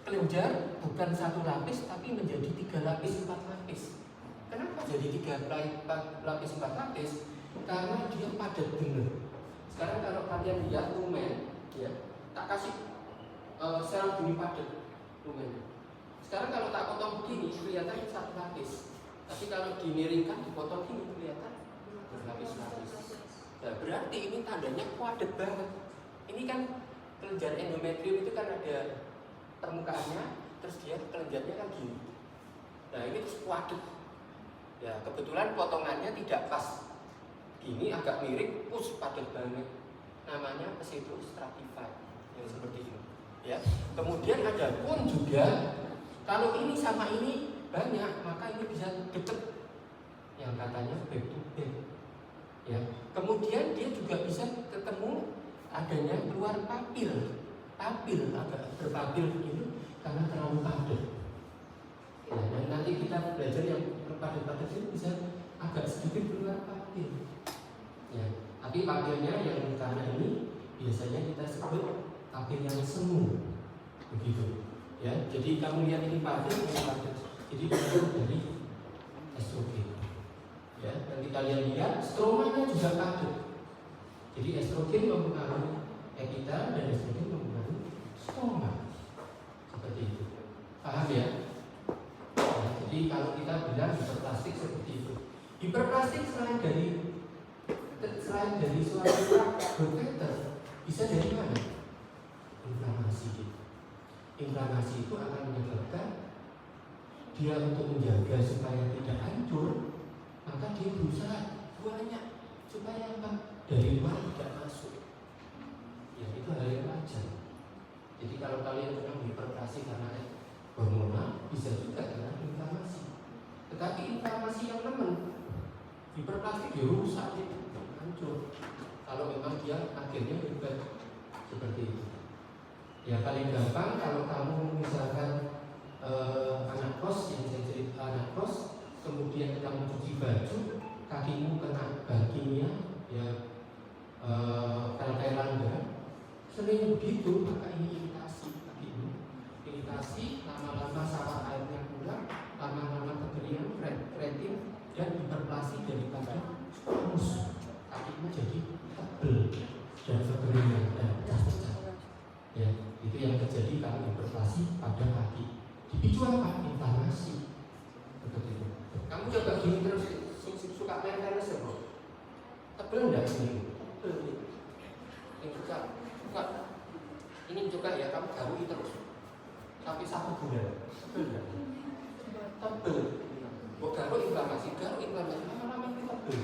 kelenjar bukan satu lapis tapi menjadi 3 lapis, 4 lapis. Kenapa jadi 3 lapis, 4 lapis? Karena dia padat benar. Sekarang kalau kalian lihat lumen, ya, tak kasih sel gini padat lumen. Sekarang kalau tak potong begini kelihatan 1 lapis. Tapi kalau dimiringkan dipotong gini kelihatan berlapis-lapis. Nah, berarti ini tandanya padat banget. Ini kan kelenjar endometrium itu kan ada permukaannya, terus dia kelenjarnya kan gini. Nah ini terus padat. Ya kebetulan potongannya tidak pas. Gini agak miring, padat banget. Namanya pseudo stratified yang seperti ini. Ya. Kemudian ada pun juga kalau ini sama ini banyak, maka ini bisa deket. Yang katanya back to back. Ya. Kemudian dia juga bisa ketemu adanya keluar papil agak berpapil begini karena terlalu padat. Ya, dan nanti kita belajar yang padat-padat itu bisa agak sedikit keluar papil. Ya, tapi papilnya yang karena ini biasanya kita sebut papil yang semu, begitu. Ya, jadi kamu lihat ini papil yang padat. Jadi itu dari estrogen. Ya, nanti kalian lihat stromanya juga padat. Jadi estrogen mempengaruhi epitel dan estrogen mempengaruhi stroma. Seperti itu. Paham ya? Nah, jadi kalau kita bilang hiperplastik seperti itu. Hiperplastik selain dari suatu growth bisa dari mana? Inflamasi. Inflamasi itu akan menyebabkan dia untuk menjaga supaya tidak hancur, maka dia berusaha banyak supaya apa? Dari luar tidak masuk. Ya itu hal yang wajar. Jadi kalau kalian memang hiperplasi karena hormonal, bisa juga karena inflamasi. Tetapi inflamasi yang nemen, hiperplastik dia rusak, dia hancur. Kalau memang dia akhirnya berubah seperti itu. Ya paling gampang kalau kamu misalkan anak kos, yang saya cerita anak kos, kemudian kamu cuci baju, kakimu kena baginya, ya pel-pelan ya. Sering begitu, maka ini iritasi kakimu. Iritasi, lama-lama salah airnya kurang, lama-lama kekeringan, keratin, dan hiperplasi daripada squamous. Kakimu jadi tebel dan kekeringan dan cacat. Ya, itu yang terjadi kalau hiperplasi pada kaki. Dipicu apa? Inflamasi. Seperti itu. Kamu coba gini terus, suka main tenis ya, bro? Tebel enggak sini? Tebel. Yang suka ini juga ya, kamu garui terus sampai 1 bulan. Tebel enggak? Tebel. Kok garuk inflamasi lama-lama ini tebel.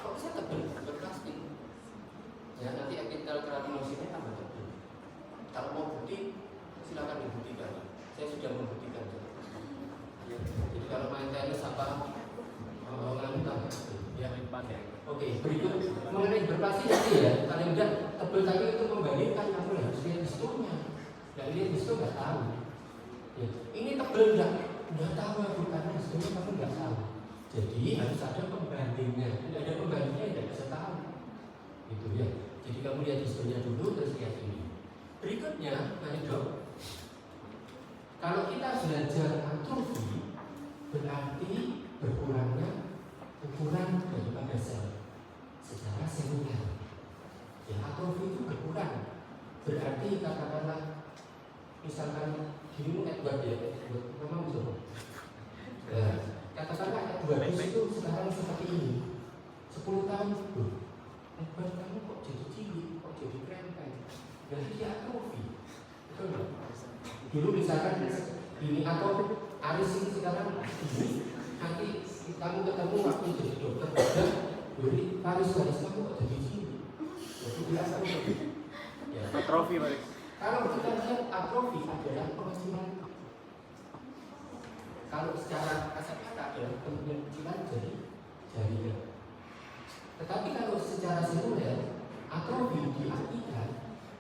Kok bisa tebel? Berplastik. Ya nanti epithelial keratinosidnya tambah tebal. Kalau mau bukti, silakan dibuktikan. Saya sudah membuktikan. Ya. Jadi kalau main tenis apa tambah tebal. Ya. Oke, berikut mengenai hiperplasia tadi ya, paling tidak tebal tadi itu membandingkan kamu harus lihat histonya. Nggak lihat histo nggak tahu. Ya. Ini tebal nggak tahu bukan histonya kamu nggak tahu. Jadi harus ada pembandingnya. Tidak ada pembandingnya tidak bisa tahu. Gitu ya. Jadi kamu lihat histonya dulu terus lihat ini. Berikutnya, ayo dok. Kalau kita belajar atrofi, berarti berkurangnya ukuran daripada sel secara seluler. Ya, atrofi itu berkurang. Berarti katakanlah, misalkan dirimu Edward ya, Edward, memang coba. Katakanlah Edward itu sekarang seperti ini. 10 tahun itu, Edward kamu kok jadi cilik, kok jadi krempeng. Berarti dia atrofi. Betul nggak? Dulu misalkan ini atau Aris ini sekarang ini, nanti kamu ketemu waktu jadi dokter ada beri Aris kamu kok jadi cilik. Jadi dia atrofi. Ya. Atrofi, Pak. Kalau kita lihat atrofi adalah pengecilan. Kalau secara kasat mata adalah pengecilan jari. Tetapi kalau secara seluler, atrofi diartikan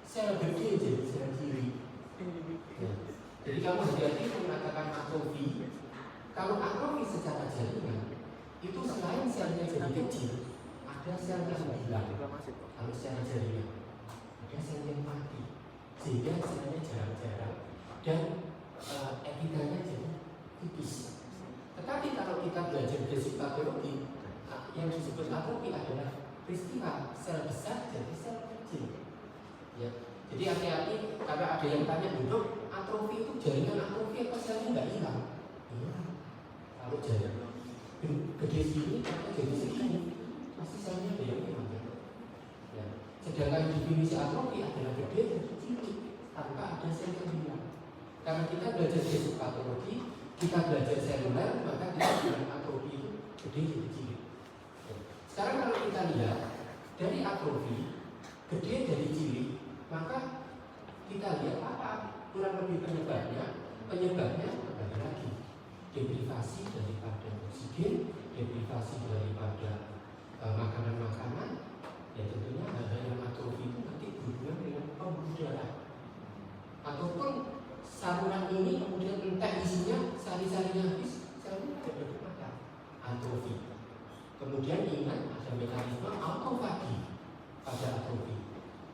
sel gede jadi sel cilik. Ya. Jadi kamu hati-hati mengatakan atrofi. Kalau atrofi secara jaringan, itu selain selnya jadi kecil, ada sel yang hilang. Kalau secara jaringan, ada sel yang mati, sehingga selnya jarang-jarang dan epitelnya jadi tipis. Tetapi kalau kita belajar basic patologi, yang disebut atrofi adalah peristiwa sel besar jadi sel kecil. Ya. Jadi hati-hati karena ada yang tanya duduk atrofi itu jaringan atrofi apa selnya nggak hilang? Iya. Kalau jaringan gede segini atau jadi segini pasti selnya ada yang hilang. Ya. Sedangkan definisi atrofi adalah gede dan cilik tanpa ada sel yang hilang. Karena kita belajar basic patologi, kita belajar seluler, maka kita bilang atrofi itu gede jadi cilik. Ya. Sekarang kalau kita lihat dari atrofi gede dari cilik, maka kita lihat apa kurang lebih penyebabnya kembali lagi deprivasi daripada oksigen, deprivasi daripada makanan-makanan, ya tentunya hal-hal yang atrofi itu nanti berhubungan dengan pembuluh darah ataupun saluran ini kemudian entah isinya sari-sarinya habis, selnya tidak bermakan, atrofi. Kemudian ingat ada mekanisme autofagi pada atrofi.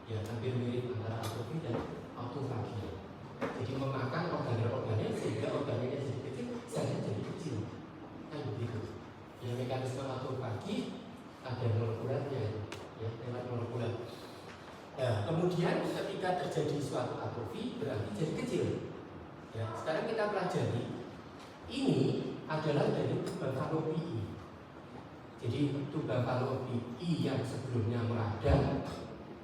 Ya, hampir mirip antara atrofi dan autofagi. Jadi memakan organ-organnya sehingga organnya jadi kecil, selnya jadi kecil. Kan begitu. Ya, mekanisme autofagi ada molekulernya, ya, lewat molekuler. Nah, kemudian ketika terjadi suatu atrofi berarti jadi kecil. Ya, sekarang kita pelajari ini adalah dari tuba fallopi. Jadi tuba fallopi yang sebelumnya meradang,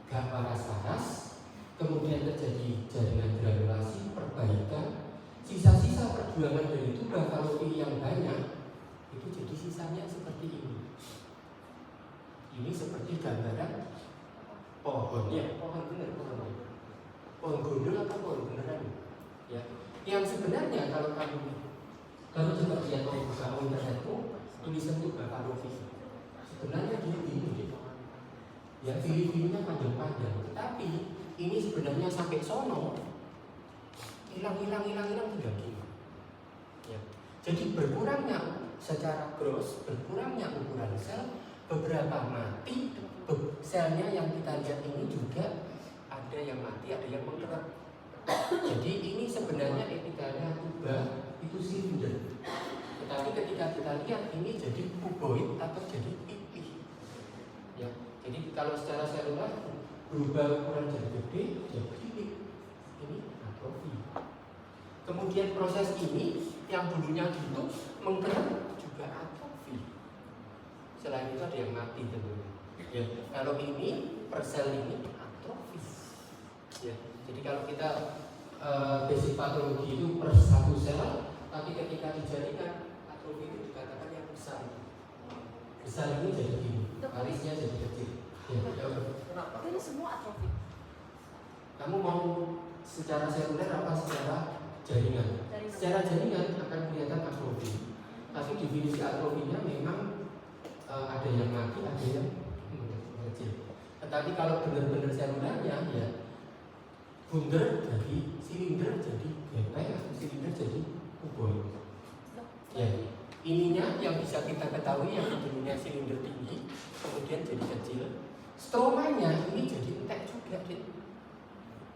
gak waras-waras, kemudian terjadi jaringan granulasi, perbaikan, sisa-sisa perjuangan dari tuba fallopi yang banyak itu jadi sisanya seperti ini. Ini seperti gambaran pohon, ya, pohon bener, pohon gondol atau pohon beneran, ya. Yang sebenarnya kalau coba lihat buka internetmu, tulisan tuba fallopi, sebenarnya dia gini. Ya, pilih-pilihnya panjang-panjang, tetapi ini sebenarnya sampai sono hilang tidak gini. Ya. Jadi berkurangnya secara gross, berkurangnya ukuran sel, beberapa mati, selnya yang kita lihat ini juga ada yang mati, ada yang mengkerut. Jadi ini sebenarnya epitelnya tuba itu silinder. Tetapi ketika kita lihat ini jadi kuboid atau jadi pipih. Ya. Jadi kalau secara seluler berubah ukuran jadi gede, jadi cilik. Ini atrofi. Kemudian proses ini yang dulunya gitu mengkerut juga atrofi. Selain itu ada yang mati tentunya. Ya, kalau ini per sel ini atrofi. Ya, jadi kalau kita basic patologi itu per satu sel, tapi ketika dijadikan atrofi itu dikatakan yang besar. Besar ini jadi gini, alisnya jadi kecil. Ya, Kenapa? Ini semua atrofi. kamu mau secara seluler apa secara jaringan? Secara jaringan akan kelihatan atrofi. Tapi definisi atrofinya memang ada yang mati, ada yang kecil. Tetapi kalau benar-benar selulernya ya bundar jadi silinder jadi gepeng atau silinder jadi kuboid. Ya, ininya yang bisa kita ketahui yang dulunya silinder tinggi kemudian jadi kecil. Stromanya ini jadi entek juga,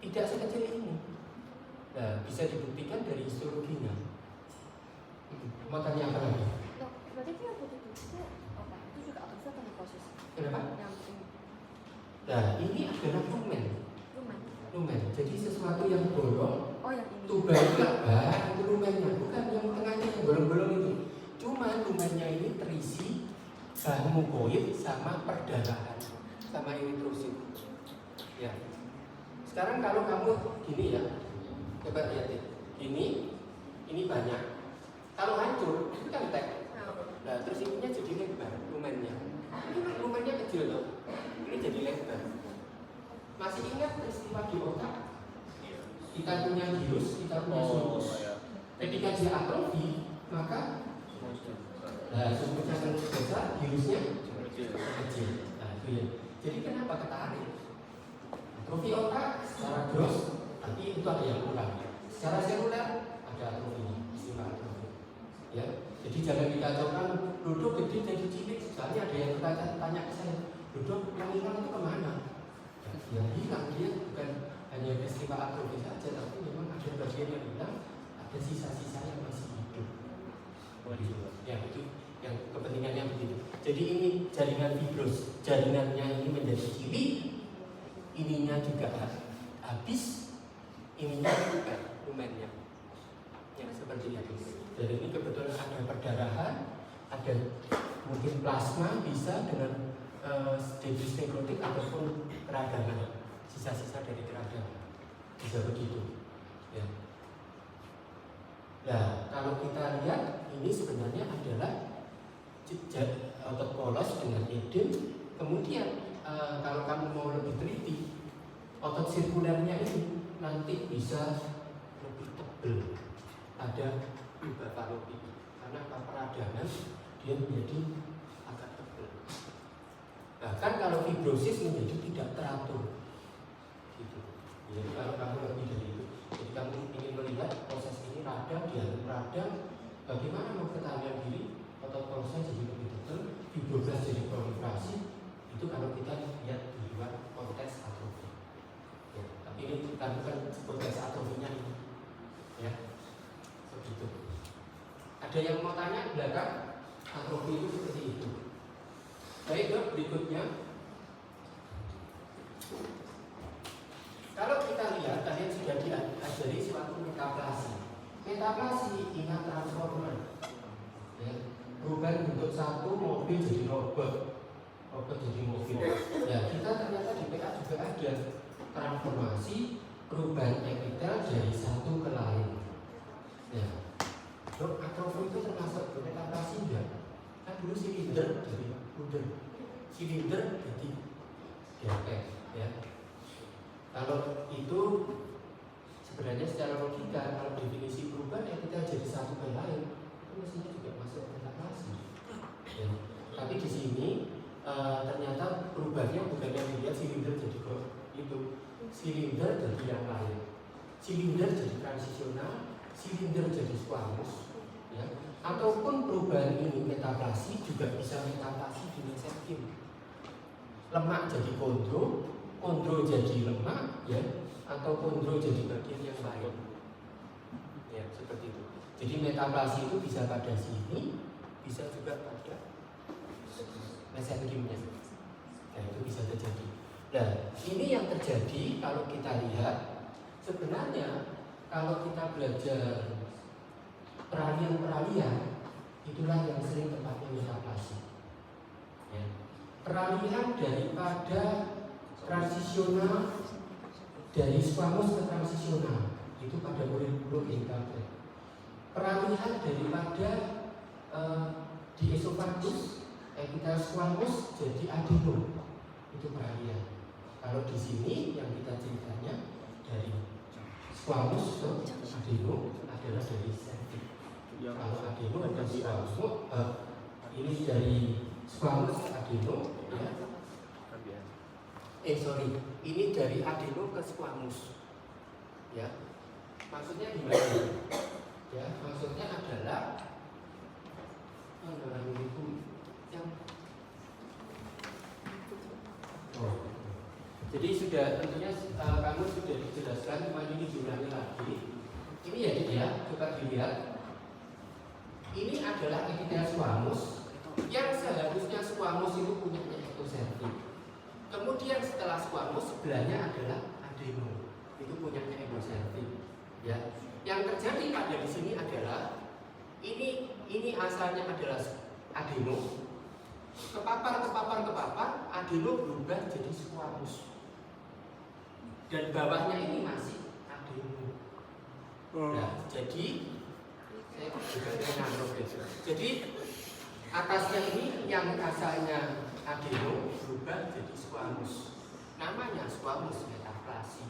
tidak sekecil ini. Nah, bisa dibuktikan dari histologinya. Mau tanya apa lagi? Loh, berarti itu yang putih itu apa? Itu juga atrofi atau nekrosis? Kenapa? Yang ini. Nah, ini adalah lumen. Lumen. Lumen. Jadi sesuatu yang bolong, Oh, yang ini. tubalnya itu lumennya, bukan yang tengahnya yang bolong-bolong itu. Cuma lumennya ini terisi bahan mukoid sama perdarahan, sama eritrosit. Ya. Sekarang kalau kamu gini ya, coba lihat ya. Ini banyak. Kalau hancur itu kan tek. Nah, terus ininya jadi lebar lumennya. Ini lumennya kecil loh. Ini jadi lebar. Masih ingat peristiwa di otak? Kita punya virus, kita punya sulcus. Ketika dia atrofi, maka sulcusnya akan besar, virusnya kecil. Nah, itu ya. Jadi kenapa ketarik? Atrofi otak secara gross, tapi itu ada yang kurang. Secara seluler ada atrofinya, istilah atrofi. Ya, jadi jangan dikacaukan. Duduk gede jadi cilik. Soalnya ada yang tanya ke saya, duduk yang hilang itu kemana? Yang hilang dia bukan hanya peristiwa atrofi saja, tapi memang ada bagian yang hilang, ada sisa-sisa yang masih hidup. Ya, itu yang kepentingannya begitu. Jadi ini jaringan fibros, jaringannya ini menjadi cilik, ininya juga habis, ininya juga lumennya. Yang seperti itu. Jadi ini kebetulan ada perdarahan, ada mungkin plasma bisa dengan debris nekrotik ataupun keradangan, sisa-sisa dari keradangan bisa begitu. Ya. Nah, kalau kita lihat ini sebenarnya adalah otot polos dengan edem. Kemudian kalau kamu mau lebih teliti, otot sirkulernya ini nanti bisa lebih tebal pada bafalopi karena peradangan dia menjadi agak tebal. Bahkan kalau fibrosis menjadi tidak teratur, gitu. Jadi kalau kamu lebih dari itu, jadi kamu ingin melihat proses ini radang, bagaimana mau ketahanan diri, otot polosnya jadi lebih tebal, fibroblas jadi proliferasi. Itu kalau kita lihat di luar konteks atrofi. Ya, tapi ini bukan konteks atrofinya ini, ya, begitu. Ada yang mau tanya belakang? Atrofi itu seperti itu. Baik, dok, berikutnya. Kalau kita lihat, kalian sudah diajari suatu metaplasi. Metaplasi ingat transformer. Ya, perubahan bentuk satu mobil jadi robot jadi mobil. Ya, kita ternyata di PA juga ada transformasi perubahan epitel dari satu ke lain. Ya, dok, atrofi itu termasuk metaplasi enggak? Kan dulu silinder jadi bundar, silinder jadi gepeng, ya. Kalau itu sebenarnya secara logika, kalau definisi perubahan epitel jadi satu ke lain, itu mestinya juga masuk metaplasi. Ya. Tapi di sini ternyata perubahannya bukan yang dilihat silinder jadi kok itu, silinder jadi yang lain, silinder jadi transisional, silinder jadi squamous, ya. Ataupun perubahan ini metaplasi juga bisa metaplasi di mesenkim, lemak jadi kondro jadi lemak, ya, atau kondro jadi bagian yang lain, ya, seperti itu. Jadi metaplasi itu bisa pada sini, bisa juga pada mesenkimnya. Nah, itu bisa terjadi. Nah, ini yang terjadi kalau kita lihat. Sebenarnya kalau kita belajar peralihan, itulah yang sering tempatnya metaplasi. Ya. Peralihan daripada transisional dari squamous ke transisional itu pada kurikulum Inteltek. Peralihan daripada di esofagus epitel squamous jadi adeno itu peralihan. Kalau di sini yang kita ceritanya dari squamous ke adeno adalah dari cervix. Kalau adeno ada squamous, ini dari squamous ke adeno, ya. Ini dari adeno ke squamous, ya. Maksudnya gimana? Ya, maksudnya adalah yang jadi sudah tentunya kamu sudah dijelaskan, cuma ini diulangi lagi. Ini ya dia, coba dilihat. Ini adalah epitel squamous yang seharusnya squamous itu punya ektoservix. Kemudian setelah squamous sebelahnya adalah adeno, itu punya ektoservix. Ya, yang terjadi pada di sini adalah ini asalnya adalah adeno, kepapar, adeno berubah jadi squamous. Dan bawahnya ini masih adeno. Nah, jadi saya juga nganggap gitu. Jadi atasnya ini yang asalnya adeno berubah jadi squamous. Namanya squamous metaplasia.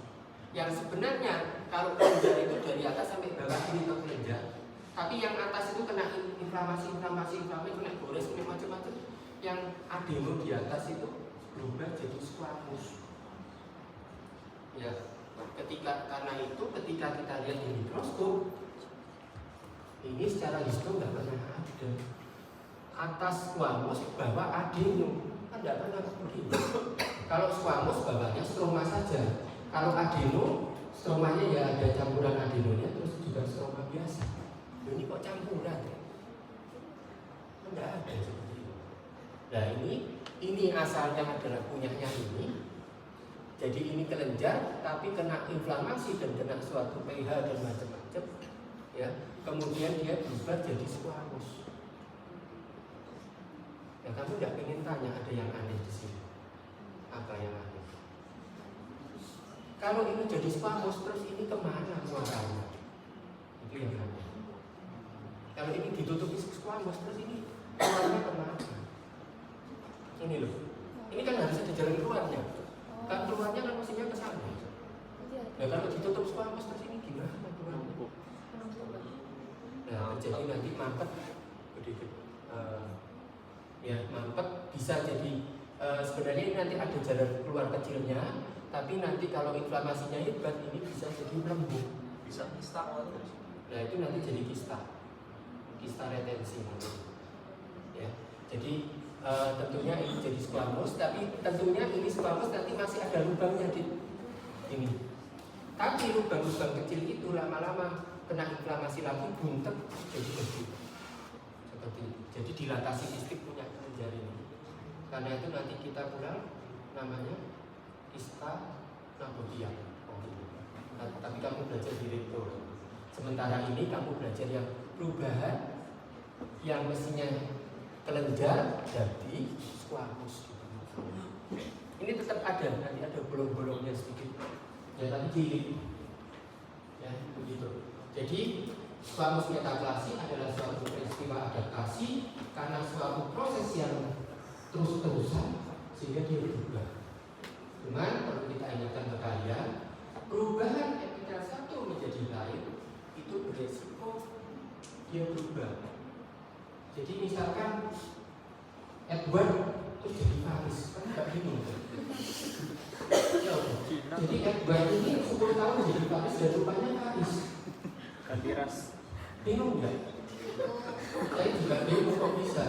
Yang sebenarnya kalau kelenjar itu dari atas sampai bawah ini ke kelenjar. Tapi yang atas itu kena inflamasi, kena gores, kena macam-macam. Yang adeno di atas itu berubah jadi squamous. Ya, karena itu ketika kita lihat di mikroskop, ini secara histo nggak pernah ada. Atas squamous, bawah adeno, kan nggak pernah begini. Kalau squamous bawahnya stroma saja. Kalau adeno, stromanya ya ada campuran adenonya, terus juga stroma biasa. Ini kok campuran? Tidak ada seperti itu. Nah ini asalnya adalah punyanya ini. Jadi ini kelenjar, tapi kena inflamasi dan kena suatu pH dan macam-macam. Ya, kemudian dia berubah jadi squamous. Nah, kamu tidak ingin tanya ada yang aneh di sini? Apa yang aneh? Kalau ini jadi squamous, terus ini kemana muaranya? Itu yang aneh. Kalau ini ditutupi squamous, terus ini keluarnya kemana? Ini loh, ini kan harus ada jalan keluarnya. Kan keluarnya kan mestinya ke sana. Nah kalau ditutup squamous, terus ini gimana keluarnya? Nah terjadi nanti mampet, ya mampet bisa jadi sebenarnya ini nanti ada jalan keluar kecilnya, tapi nanti kalau inflamasinya hebat ini bisa jadi melembut, Bisa kista. nah itu nanti jadi kista retensi nanti. Ya, jadi tentunya ini jadi squamous, tapi tentunya ini squamous nanti masih ada lubangnya di ini. Tapi lubang-lubang kecil itu lama-lama kena inflamasi lagi buntet jadi gede. Seperti itu. Jadi dilatasi kistik punya kelenjar ini. Karena itu nanti kita pulang namanya kista nabotia. Tapi kamu belajar di rektor. Sementara ini kamu belajar yang perubahan yang mestinya kelenjar jadi squamous. Ini tetap ada, nanti ada bolong-bolongnya sedikit. Ya tapi cilik. Ya begitu. Jadi squamous metaplasia adalah suatu peristiwa adaptasi karena suatu proses yang terus-terusan sehingga dia berubah. Cuman perlu kita ingatkan ke kalian, perubahan epitel satu menjadi lain itu beresiko dia berubah. Jadi misalkan Edward itu jadi Paris, kan nggak bingung kan? Ya, jadi Edward ini 10 tahun jadi Paris dan rupanya Paris. Ganti ras. Bingung nggak? Saya juga bingung kok bisa.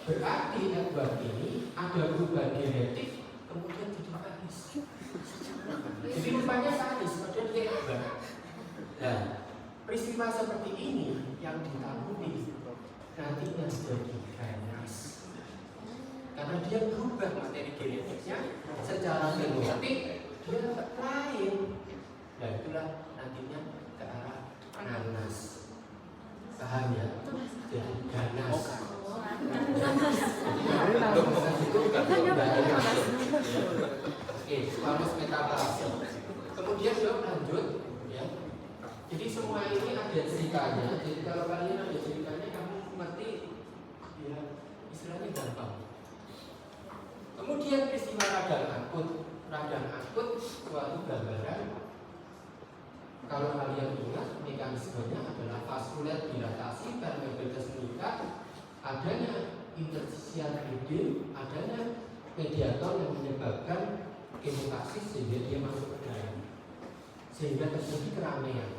Berarti Edward ini ada perubahan genetik kemudian jadi Paris. Jadi rupanya Paris, padahal dia Edward. Nah, peristiwa seperti ini yang ditakuti nantinya jadi ganas. Karena dia berubah materi genetiknya secara genetik dia lain. Nah itulah nantinya ke arah nanas. Paham ya? Jadi ganas. Oke, squamous metaplasia. Kemudian dok lanjut ya. Jadi semua ini ada ceritanya. Jadi kalau kalian ada ceritanya kamu ngerti ya istilahnya gampang. Kemudian peristiwa radang gambaran. Kalau kalian ingat, mekanismenya adalah vaskuler dilatasi, permeabilitas meningkat, adanya interstisial bleeding, adanya mediator yang menyebabkan kemotasis sehingga dia masuk ke dalam, sehingga terjadi keramaian.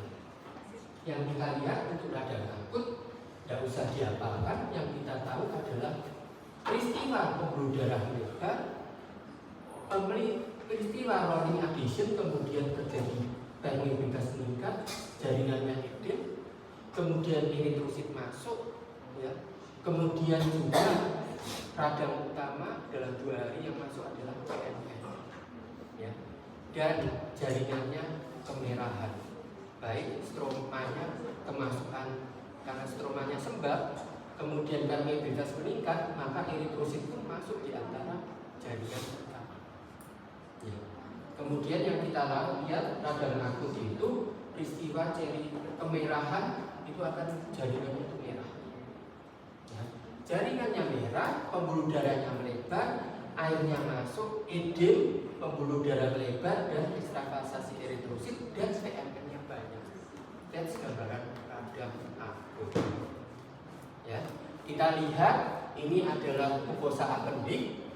Yang kita lihat untuk radang akut tidak usah dihafalkan, yang kita tahu adalah peristiwa pembuluh darah melebar, peristiwa rolling adhesion, kemudian terjadi permeabilitas meningkat, jaringannya edem, kemudian eritrosit masuk, ya. Kemudian juga radang utama dalam 2 hari yang masuk adalah PMN, ya. Dan jaringannya kemerahan, baik stromanya kemasukan karena stromanya sembab, kemudian permeabilitas meningkat, maka eritrosit pun masuk di antara jaringan utama, ya. Kemudian yang kita lihat radang akut itu peristiwa ceri kemerahan itu akan jaringannya itu merah, ya. Jaringannya merah, pembuluh darahnya melebar, airnya masuk, edem, pembuluh darah melebar, dan ekstravasasi eritrosit, dan PMN-nya banyak. Dan gambaran radang akut, ya. Kita lihat ini adalah mukosa apendik,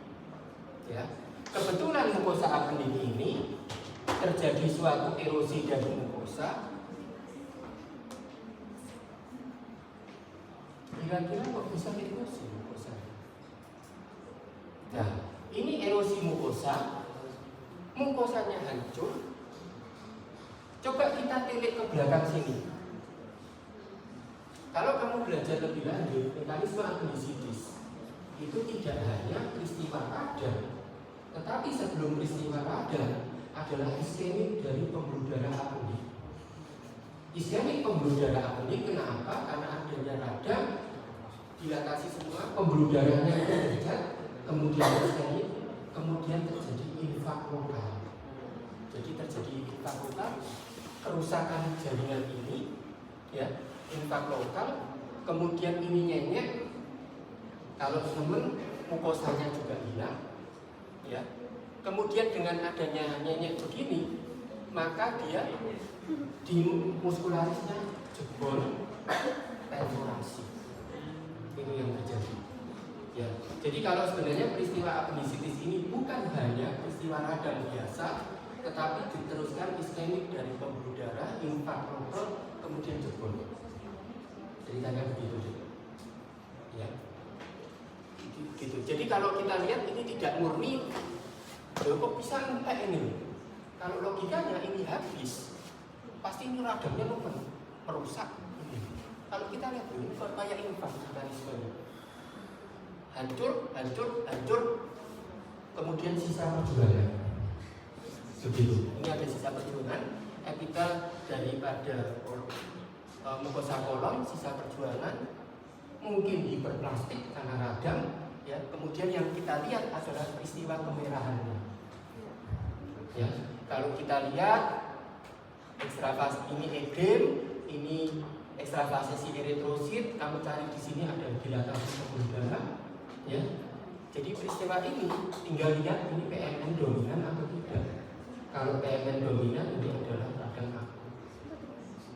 ya. Kebetulan mukosa apendik ini terjadi suatu erosi dari mukosa. Kira-kira kok bisa erosi mukosa? Nah, ini erosi mukosa, mukosanya hancur. Coba kita tilik ke belakang sini. Kalau kamu belajar lebih lanjut, mekanisme apendisitis itu tidak hanya peristiwa radang, tetapi sebelum peristiwa radang adalah iskemik dari pembuluh darah apendik. Iskemik pembuluh darah apendik kenapa? Karena adanya radang, dilatasi semua, pembuluh darahnya itu meningkat, kemudian iskemik, kemudian terjadi infak lokal. Jadi terjadi infak lokal, kerusakan jaringan ini, ya, infak lokal, kemudian ini nyenyek. Kalau teman mukosanya juga hilang, ya. Kemudian dengan adanya nyenyek begini, maka dia di muskularisnya jebol, perforasi. Ini yang terjadi, ya. Jadi kalau sebenarnya peristiwa apendisitis ini bukan hanya peristiwa radang biasa, tetapi diteruskan iskemik dari pembuluh darah, infak lokal, kemudian jebol. Ceritanya begitu, ya. Gitu. Jadi kalau kita lihat ini tidak murni, kok bisa entek ini? Kalau logikanya ini habis, pasti ini radangnya merusak. Kalau kita lihat ini kayak infak mekanismenya, hancur, kemudian sisa perjuangan. Begitu. Ini ada sisa perjuangan, epitel daripada mukosa kolon, sisa perjuangan, mungkin hiperplastik karena radang, ya. Kemudian yang kita lihat adalah peristiwa kemerahannya, ya. Kalau kita lihat ekstravasasi ini edem, ini ekstravasasi eritrosit, kamu cari di sini ada dilatasi pembuluh darah, ya. Jadi peristiwa ini tinggal lihat ini PMN dominan atau tidak. Kalau PMN dominan ini adalah radang akut,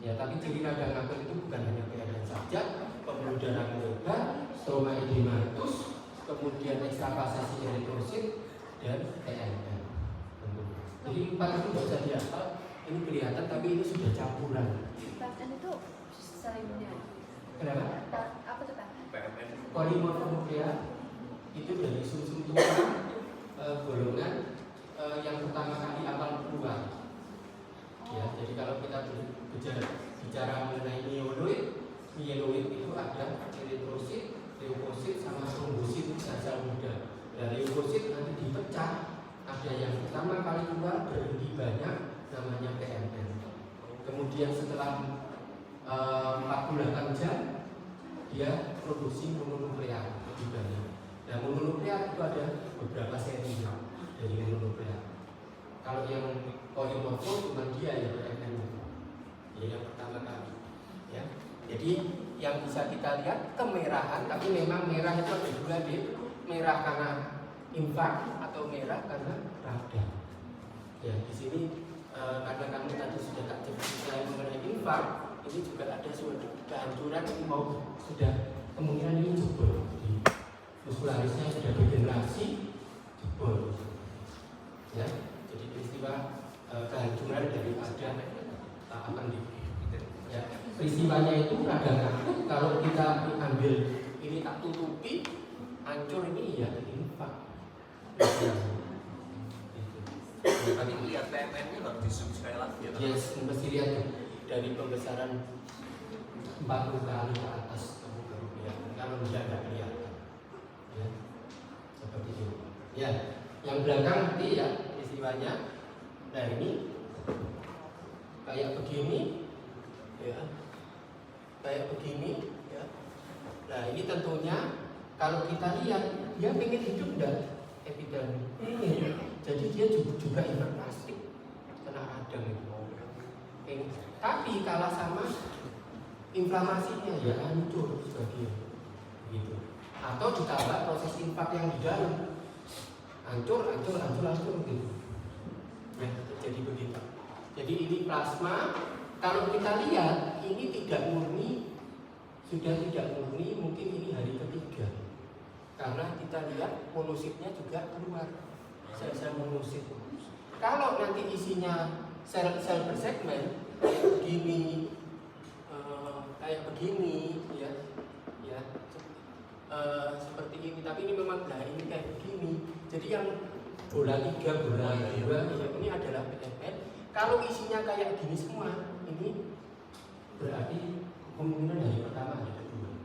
ya. Tapi ciri radang akut itu bukan hanya PMN saja, pembuluh darah melebar, stroma edematus, kemudian ekstravasasi eritrosit, dan PMN. Jadi 4 itu tidak usah dihafal, ini kelihatan tapi ini sudah campuran. PMN itu selimnya. Kenapa? Apa tuh Pak? PMN Polimorfonuklear itu dari sumsum tulang golongan yang pertama kali awal keluar. Ya, jadi kalau kita bicara mengenai mieloid itu ada eritrosit, leukosit, sama trombosit sel muda. Dan leukosit nanti dipecah. Ada yang pertama kali keluar berhenti banyak, namanya PMN. Kemudian setelah 48 jam dia produksi mononuklear lebih banyak. Nah, mononuklear itu ada beberapa seri dari mononuklear. Kalau yang polimorfo cuma dia yang PMN, ya, yang pertama kali, ya. Jadi yang bisa kita lihat kemerahan, tapi memang merah itu ada dua, merah karena infak atau merah karena radang. Ya, di sini karena kamu tadi sudah tak cerita mengenai infak, ini juga ada suatu kehancuran yang mau sudah kemungkinan ini jebol. Jadi muskularisnya sudah degenerasi, jebol. Ya, jadi peristiwa kehancuran daripada apa nih? Ya, peristiwanya itu radang akut. Kalau kita ambil ini tak tutupi, hancur ini ya infak. Tadi lihat TMN-nya harus di-zoom sekali lagi ya. Yes, mesti lihat tuh. Dari pembesaran 40 kali ke atas kamu baru kelihatan. Kalau tidak kelihatan. Ya, seperti ini. Ya, yang belakang nanti ya peristiwanya. Nah ini kayak begini, ya, kayak begini. Ya. Nah ini tentunya kalau kita lihat dia pengen hidup enggak? Epidermis. Jadi dia juga hiperplastik, kena radang itu. Tapi kalah sama inflamasinya ya hancur sebagian, gitu. Atau ditambah proses infak yang di dalam, hancur gitu. Ya, jadi begitu. Jadi ini plasma. Kalau kita lihat ini tidak murni, sudah tidak murni, mungkin ini hari ketiga. Karena kita lihat monositnya juga keluar. Sel-sel monosit. Kalau nanti isinya sel-sel bersegmen kayak begini, ya, seperti ini. Tapi ini memang ini kayak begini. Jadi yang bola 3, bola 2, ya, ini adalah PMN. Kalau isinya kayak gini semua, ini berarti kemungkinan hari pertama, hari kedua.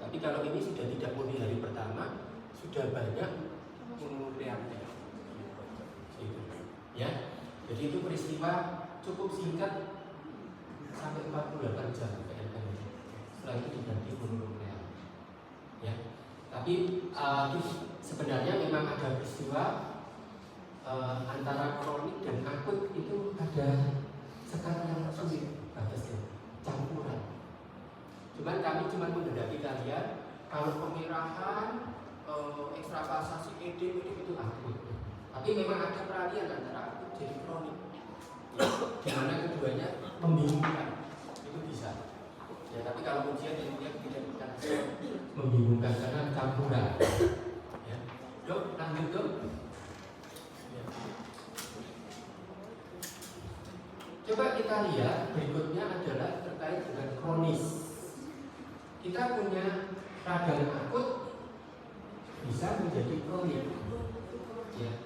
Tapi kalau ini sudah tidak murni hari pertama, sudah banyak reaktif. Ya, jadi itu peristiwa cukup singkat sampai 48 jam PMN. Setelah itu diganti mononuklear. Ya, tapi sebenarnya memang ada peristiwa antara kronik dan akut itu ada sekarang yang sulit batasnya, campuran. Cuman kami cuma menghendaki kalian kalau pemerahan, ekstravasasi, edem itu akut. Tapi memang ada peralihan antara akut jadi kronik. Di mana keduanya membingungkan, itu bisa. Ya, tapi kalau ujian yang tidak membingungkan karena campuran. Ya. Dok, lanjut dok. Ya. Coba kita lihat berikutnya adalah terkait dengan kronis. Kita punya radang akut bisa menjadi kronik. Ya.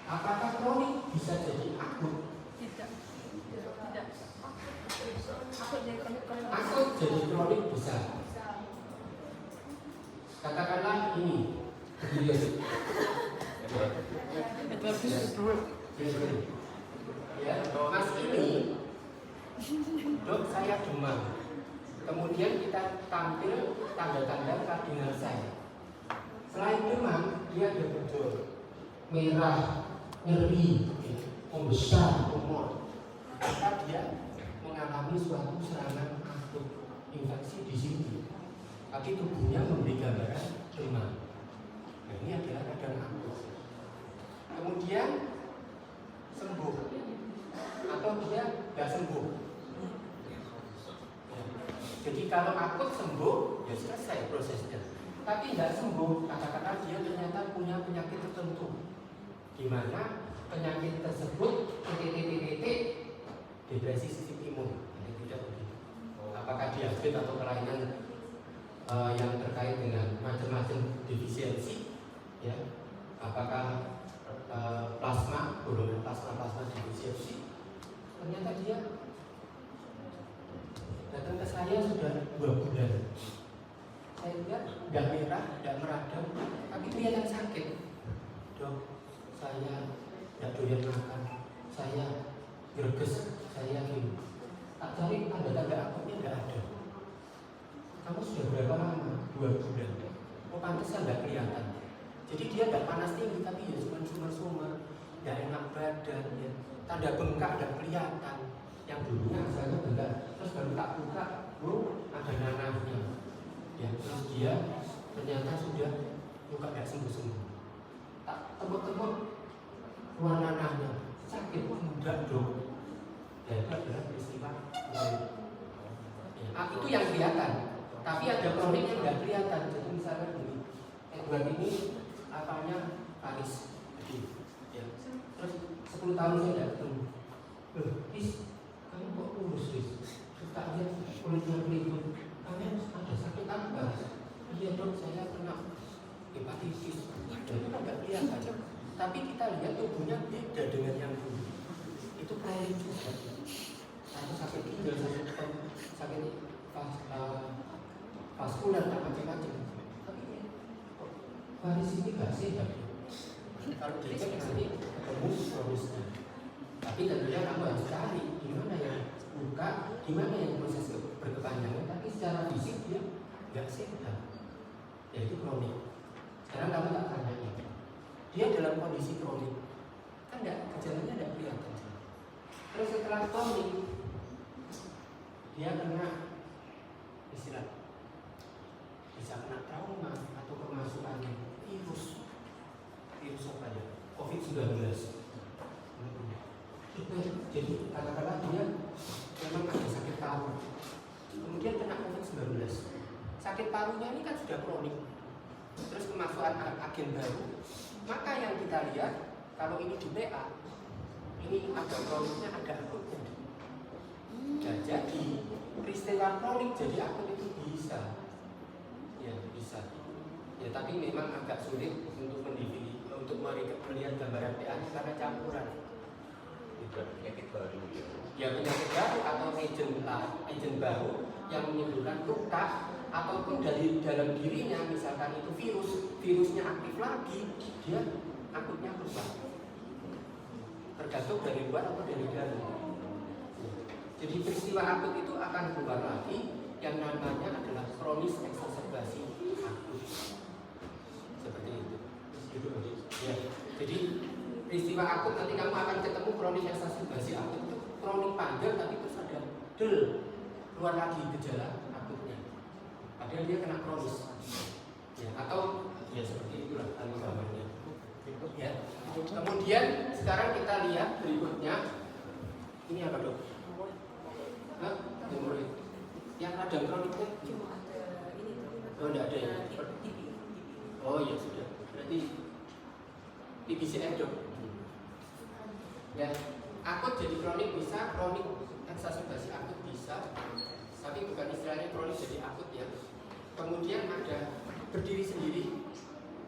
Apakah kronik bisa jadi akut? Tidak. Akut jadi kronik. Akut jadi kronik bisa. Katakanlah ini. Ya, Mas ini, dok saya demam. Kemudian kita tampil tanda-tanda kardinal saya. Selain demam, dia ada gejala merah, nyeri, membesar, tumor. Maka dia mengalami suatu serangan akut infeksi di sini. Tapi tubuhnya memberi gambaran demam. Nah, ini adalah radang akut. Kemudian sembuh, atau dia tidak sembuh. Ya. Jadi kalau akut sembuh, ya selesai prosesnya. Tapi tidak sembuh, katakanlah dia ternyata punya penyakit tertentu, di mana penyakit tersebut depresi sistem imun. Ini tidak begitu. Apakah diabetes atau kelainan yang terkait dengan macam-macam defisiensi, ya? Apakah plasma, golongan plasma defisiensi? Ternyata dia datang ke saya sudah 2 bulan. Saya lihat tidak merah, tidak meradang, tapi kelihatan sakit. Dok, saya tidak doyan makan, saya greges, saya gini. Tak cari tanda-tanda akutnya tidak ada. Kamu sudah berapa lama? 2 bulan. Oh pantesan tidak kelihatan. Jadi dia tidak panas tinggi, tapi ya cuma sumber-sumber, tidak enak badan, ya. Tanda bengkak tidak kelihatan. Yang dulunya asalnya bengkak, terus baru tak buka, ada nanahnya. Ya, terus dia ternyata sudah luka tidak sembuh-sembuh. Tak tembok-tembok keluar nanahnya, sakit enggak dong. Ya itu adalah peristiwa kronik. Ya, itu yang kelihatan. Tapi ada kronik yang nggak kelihatan. Jadi misalnya gini, Edward ini apanya Paris, ya. Terus 10 tahun saya tidak ketemu. Is, kamu kok kurus, Is? Terus tak lihat kulitnya peliput. Kamu ada sakit apa? Iya dok, saya kena hepatitis. Itu kan nggak kelihatan. Tapi kita lihat tubuhnya beda dengan yang dulu. Itu kronik juga. Satu sakit ginjal, sakit vaskular dan macam-macam. Tapi Paris ini nggak sehat. Kalau dicek nanti ketemu kronisnya. Tapi tentunya kamu harus cari di mana yang luka, di mana yang proses berkepanjangan. Tapi secara fisik dia nggak sehat. Yaitu kronik. Sekarang kamu tak tanya ini. Dia dalam kondisi kronik, kan gejalanya tidak kelihatan. Terus setelah kronik, dia kena istilah bisa kena trauma atau kemasukan virus apa ya, COVID-19. Jadi katakanlah dia memang ada sakit paru, kemudian kena COVID-19. Sakit parunya ini kan sudah kronik, terus kemasukan agen baru. Maka yang kita lihat, kalau ini di PA, ini ada kroniknya, ada akutnya. Nah, jadi peristiwa kronik jadi akut itu bisa, ya bisa. Ya tapi memang agak sulit untuk melihat gambaran PA karena campuran. Bukan penyakit baru ya. Ya penyakit baru atau agent baru yang menimbulkan luka ataupun dari dalam dirinya, misalkan itu virusnya aktif lagi, dia akutnya berubah. Tergantung dari luar atau dari dalam. Jadi peristiwa akut itu akan keluar lagi yang namanya adalah kronis eksaserbasi akut. Seperti itu. Ya. Jadi peristiwa akut nanti kamu akan ketemu kronis eksaserbasi akut itu kronik panjang tapi terus ada keluar lagi gejala akutnya. Padahal dia kena kronis. Ya, atau ya seperti itulah gambarnya. Ya. Kemudian sekarang kita lihat berikutnya. Ini apa dok? Hah? Hemoroid. Yang ada kroniknya? Oh tidak ada ya? Oh ya sudah. Berarti TBCM dok. Ya, akut jadi kronik bisa, kronik eksaserbasi akut bisa, tapi bukan istilahnya kronik jadi akut ya. Kemudian ada berdiri sendiri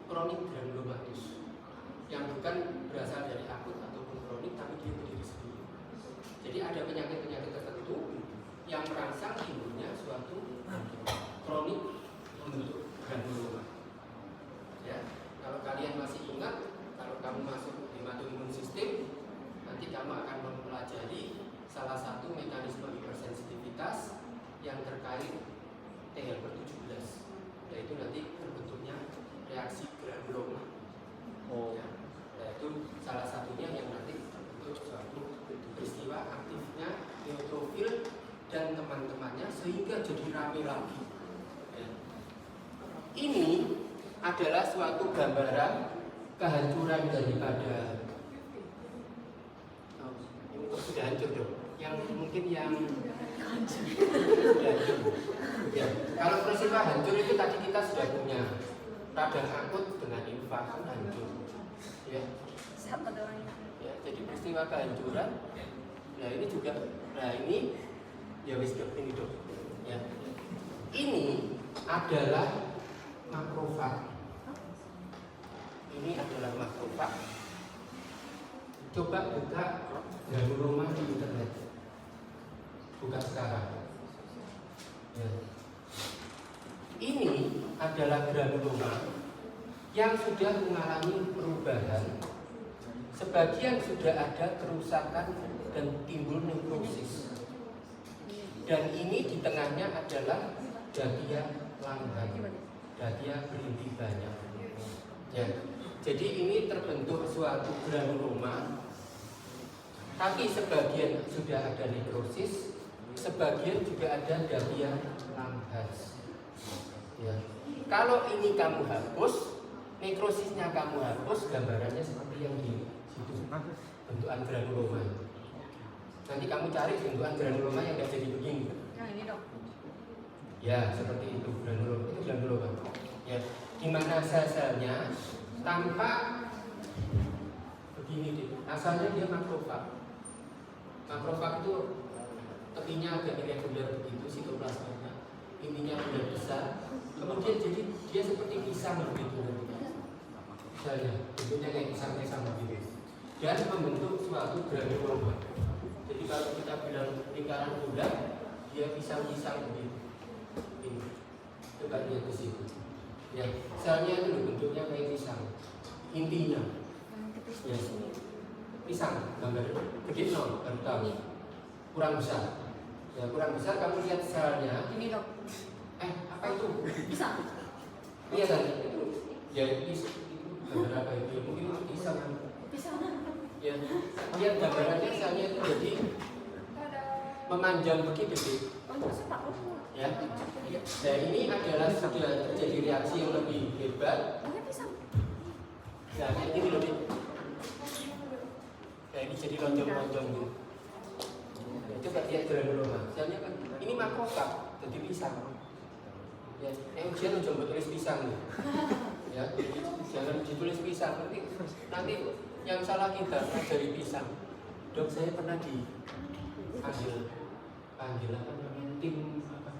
kronik granulomatus yang bukan berasal dari akut ataupun kronik, tapi dia berdiri sendiri. Jadi ada penyakit-penyakit tertentu yang merangsang timbulnya suatu kronik membentuk granuloma. Ya, kalau kalian masih ingat, kalau kamu masuk hematoimmune system, nanti kamu akan mempelajari salah satu mekanisme hipersensitivitas yang terkait T helper 17, yaitu nanti terbentuknya reaksi granuloma. Ya, yaitu salah satunya yang nanti terbentuk suatu peristiwa aktifnya neutrofil dan teman-temannya sehingga jadi rame lagi. Ya. Ini adalah suatu gambaran kehancuran daripada sudah hancur dong. Yang mungkin yang sudah hancur. Ya. Kalau peristiwa hancur itu tadi kita sudah punya radang akut dengan infak hancur. Ya. Ya, jadi peristiwa kehancuran. Nah ini juga, nah ini ya wis dok ini dok. Ya. Ini adalah makrofag. Ini adalah makrofag. Coba buka granuloma di internet. Buka sekarang. Ya. Ini adalah granuloma yang sudah mengalami perubahan. Sebagian sudah ada kerusakan dan timbul nekrosis. Dan ini di tengahnya adalah dakia lamban, dakia berinti banyak. Ya. Jadi ini terbentuk suatu granuloma, tapi sebagian sudah ada nekrosis, sebagian juga ada dakia lambas. Ya. Kalau ini kamu hapus, nekrosisnya kamu hapus, gambarannya seperti yang di situ. bentukan granuloma. Nanti kamu cari bentukan granuloma yang nggak jadi begini. Yang ini dok. Ya, seperti itu granuloma. Itu granuloma. Ya, di mana sel-selnya tampak begini deh. Asalnya dia makrofag. Makrofag itu tepinya agak irregular begitu sitoplasmanya. Intinya benar besar. Kemudian jadi dia seperti pisang begitu. Selnya bentuknya kayak pisang-pisang begitu. Dan membentuk suatu granuloma. Jadi kalau kita bilang lingkaran bulat, dia pisang-pisang begitu. Ini, coba lihat di situ. Ya, selnya itu bentuknya kayak pisang. Intinya, ya, pisang, gambar gede no, baru tahu. Kurang besar. Ya, kurang besar. Kamu lihat selnya. Ini dok. Apa itu? Bisa. Iya kan? Itu. Ya, itu gambar apa itu? Mungkin itu pisang. Bisa. Ya, lihat gambarannya selnya itu jadi memanjang begitu. Oh, bisa tak? Ya. Nah, ini adalah sudah terjadi reaksi yang lebih hebat. Mungkin bisa. Nah, kayak gini lebih. Nah, ini jadi lonjong-lonjong gitu. Nah, coba lihat granuloma. Selnya kan ini makrofag, jadi pisang. Ya, ujian jangan tulis pisang nih. Ya, jangan ditulis pisang. Nanti yang salah kita dari pisang. Dok, saya pernah panggil apa namanya tim apa?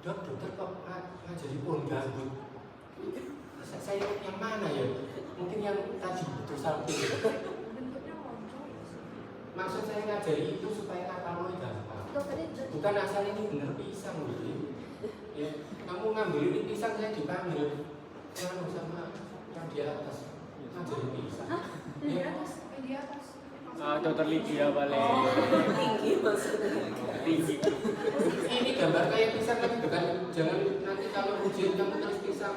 Dok, dokter kok ngajari pohon gambut? Saya yang mana ya? Mungkin yang tadi itu samping. Bentuknya lonjong. Maksud saya ngajari itu supaya ngapal gampang. Dok, tadi Bukan asal ini bener pisang gitu. Ya, kamu ngambil ini pisang saya dipanggil. Yang sama yang di atas ngajari pisang. di Ya, atas. Di atas. Dokter Lydia Bale. Tinggi maksudnya. Tinggi. ini gambar kayak pisang tapi bukan. Jangan nanti kalau ujian kamu tulis pisang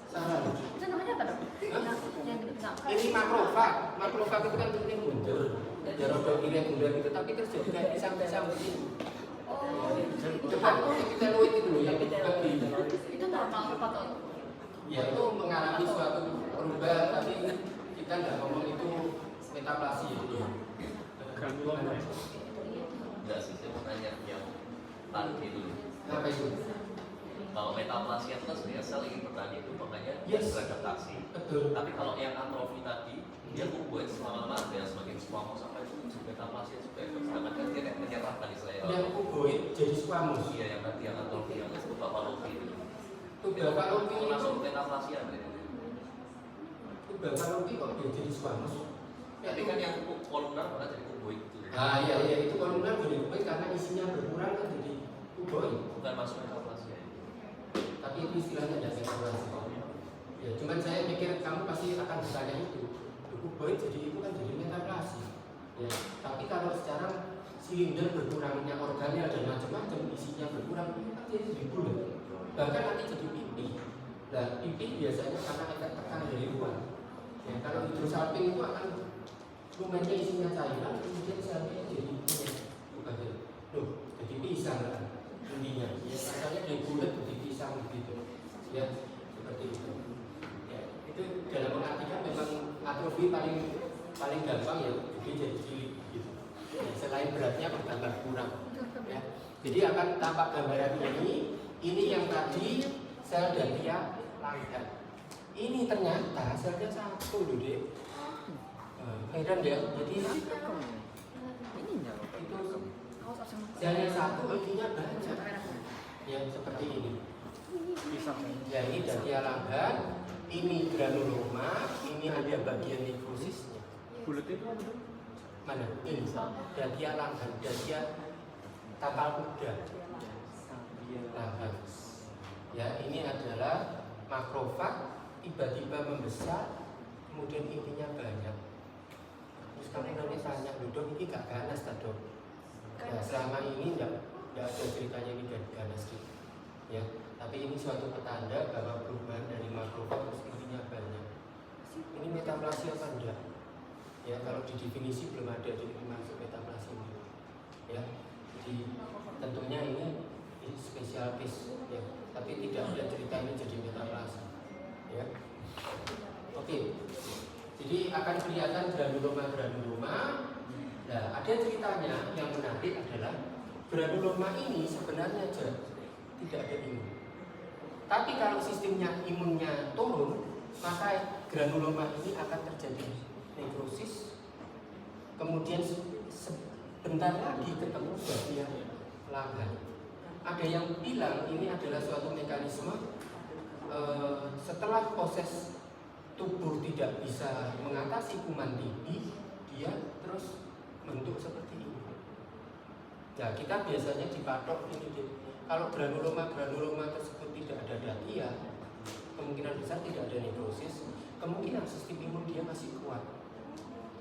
salah. Itu namanya apa dok? Yang gede pisang. Ini makrofag. Makrofag itu kan bentuknya bunder. Ya rada irregular gitu, tapi terus jadi kayak pisang-pisang begini. Oh, Coba kita lihat itu dulu yang bagi. itu normal apa tuh? Ya itu mengalami suatu perubahan, tapi kita nggak ngomong itu metaplasia. Granuloma. Enggak sih, saya mau tanya yang tadi dulu. Apa itu? Kalau metaplasia itu kan sebenarnya sel ingin bertani itu makanya dia Yes. beradaptasi. Betul. Tapi kalau yang atrofi tadi, dia membuat lama-lama dia semakin squamous sampai itu metaplasia juga. Sedangkan kan dia kayak menyerah tadi saya. Yang kuboid jadi squamous. Iya, yang tadi yang atrofi yang disebut papalopi itu. Papalopi itu Masuk metaplasia berarti. Papalopi kok dia jadi squamous? Tapi kan yang kolumnar malah jadi kuboid itu. Ah iya itu kolumnar jadi kuboid karena isinya berkurang kan jadi kuboid. Bukan masuk metaplasia. Tapi itu istilahnya tidak metaplasia. Ya, cuman saya pikir kamu pasti akan bertanya itu. Kuboid jadi itu kan jadi metaplasia. Ya, tapi kalau sekarang silinder berkurangnya organel dan macam-macam isinya berkurang, kan dia jadi bulat. Bahkan nanti jadi pipi. Nah, pipi biasanya karena efek tekan dari luar. Ya, kalau hidrosalping itu akan lumayan isinya cairan, kemudian selnya jadi bukan loh, jadi pisang kan intinya. Ya, asalnya dari bulat jadi pisang begitu. Ya, seperti itu. Ya, itu dalam mengartikan memang atrofi paling gampang ya, jadi cilik gitu. Ya, selain beratnya bertambah kurang. Ya. Jadi akan tampak gambaran ini yang tadi sel dantia langgan. Ini ternyata selnya satu loh dek. Heran deh. Jadi itu selnya satu, intinya banyak. Ya seperti ini. Ya ini dantia langgan, ini granuloma, ini ada bagian nekrosisnya. Bulat itu apa? Mana? Ini dantia langgan, dantia tapal kuda. Langgan. Ya ini adalah makrofag tiba-tiba membesar, kemudian intinya banyak. Terus kamu nanti tanya, dok ini gak ganas tak dok? Nah, selama ini tidak ada ceritanya ini gak ganas gitu. Ya, tapi ini suatu petanda bahwa perubahan dari makrofag terus intinya banyak. Ini metaplasia apa enggak? Ya, kalau di definisi belum ada jadi masuk metaplasia ini. Ya, jadi tentunya ini spesial case ya, tapi tidak ada cerita ini jadi metaplasia. Ya, oke. Jadi akan kelihatan granuloma. Nah, ada ceritanya yang menarik adalah granuloma ini sebenarnya tidak ada imun. Tapi kalau sistemnya imunnya turun, maka granuloma ini akan terjadi nekrosis. Kemudian sebentar lagi ketemu bagian pelanggan. Ada yang bilang ini adalah suatu mekanisme setelah proses tubuh tidak bisa mengatasi kuman TB, dia terus bentuk seperti ini. Nah, kita biasanya dipatok ini deh. Kalau granuloma tersebut tidak ada datia, kemungkinan besar tidak ada nekrosis, kemungkinan sistem imun dia masih kuat.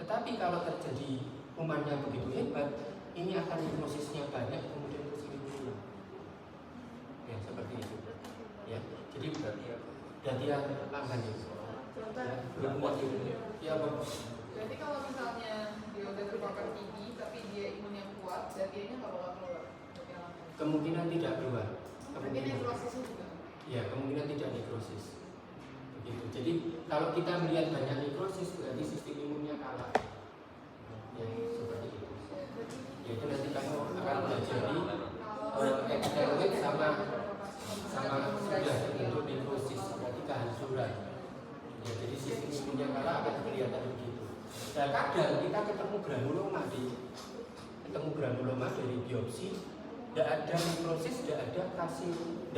Tetapi kalau terjadi kumannya begitu hebat, ini akan nekrosisnya banyak, kemudian kesini pulang. Ya, seperti itu. Ya, jadi datia pelanggan itu. Ya, Bang. Berarti kalau misalnya dia udah terpapar TB tapi dia imunnya kuat, datianya nggak bakal keluar. Kemungkinan tidak keluar. Berarti nekrosisnya juga. Ya, kemungkinan tidak nekrosis. Begitu. Jadi kalau kita melihat banyak nekrosis, berarti sistem imunnya kalah. Ya, seperti itu. Yaitu nanti kamu akan pelajari epiteloid sama sudah terbentuk nekrosis, berarti kehancuran. Ya, jadi sistem imunnya kalah akan kelihatan begitu. Nah, kadang kita ketemu granuloma dari biopsi, tidak ada nekrosis, tidak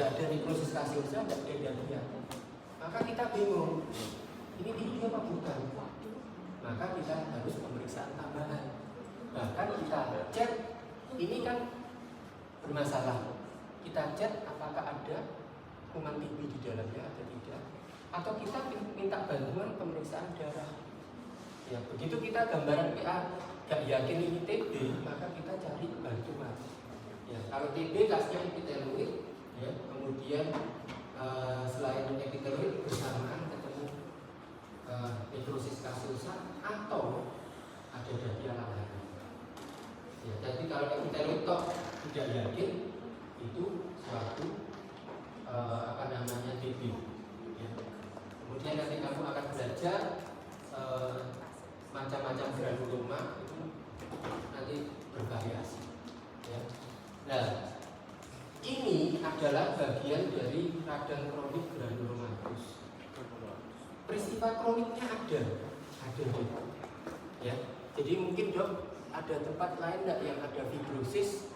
ada nekrosis kasiosa, tidak ada datia. Maka kita bingung, ini TB apa bukan? Maka kita harus pemeriksaan tambahan. Bahkan kita cek, ini kan bermasalah. Kita cek apakah ada kuman TB di dalamnya atau tidak, atau kita minta bantuan pemeriksaan darah. Ya, begitu kita gambaran PA gak yakin ini TB, maka kita cari bantuan. Ya, kalau TB kasnya epiteloid, ya, kemudian selain epiteloid bersamaan ketemu nekrosis kasiosa atau ada datia langganan. Ya, jadi kalau epiteloid toh tidak yakin itu suatu TB. Ya. Kemudian nanti kamu akan belajar macam-macam granuloma itu nanti bervariasi. Ya. Nah, ini adalah bagian dari radang kronik granulomatus. Peristiwa kroniknya ada. Ya. Jadi mungkin dok ada tempat lain enggak yang ada fibrosis.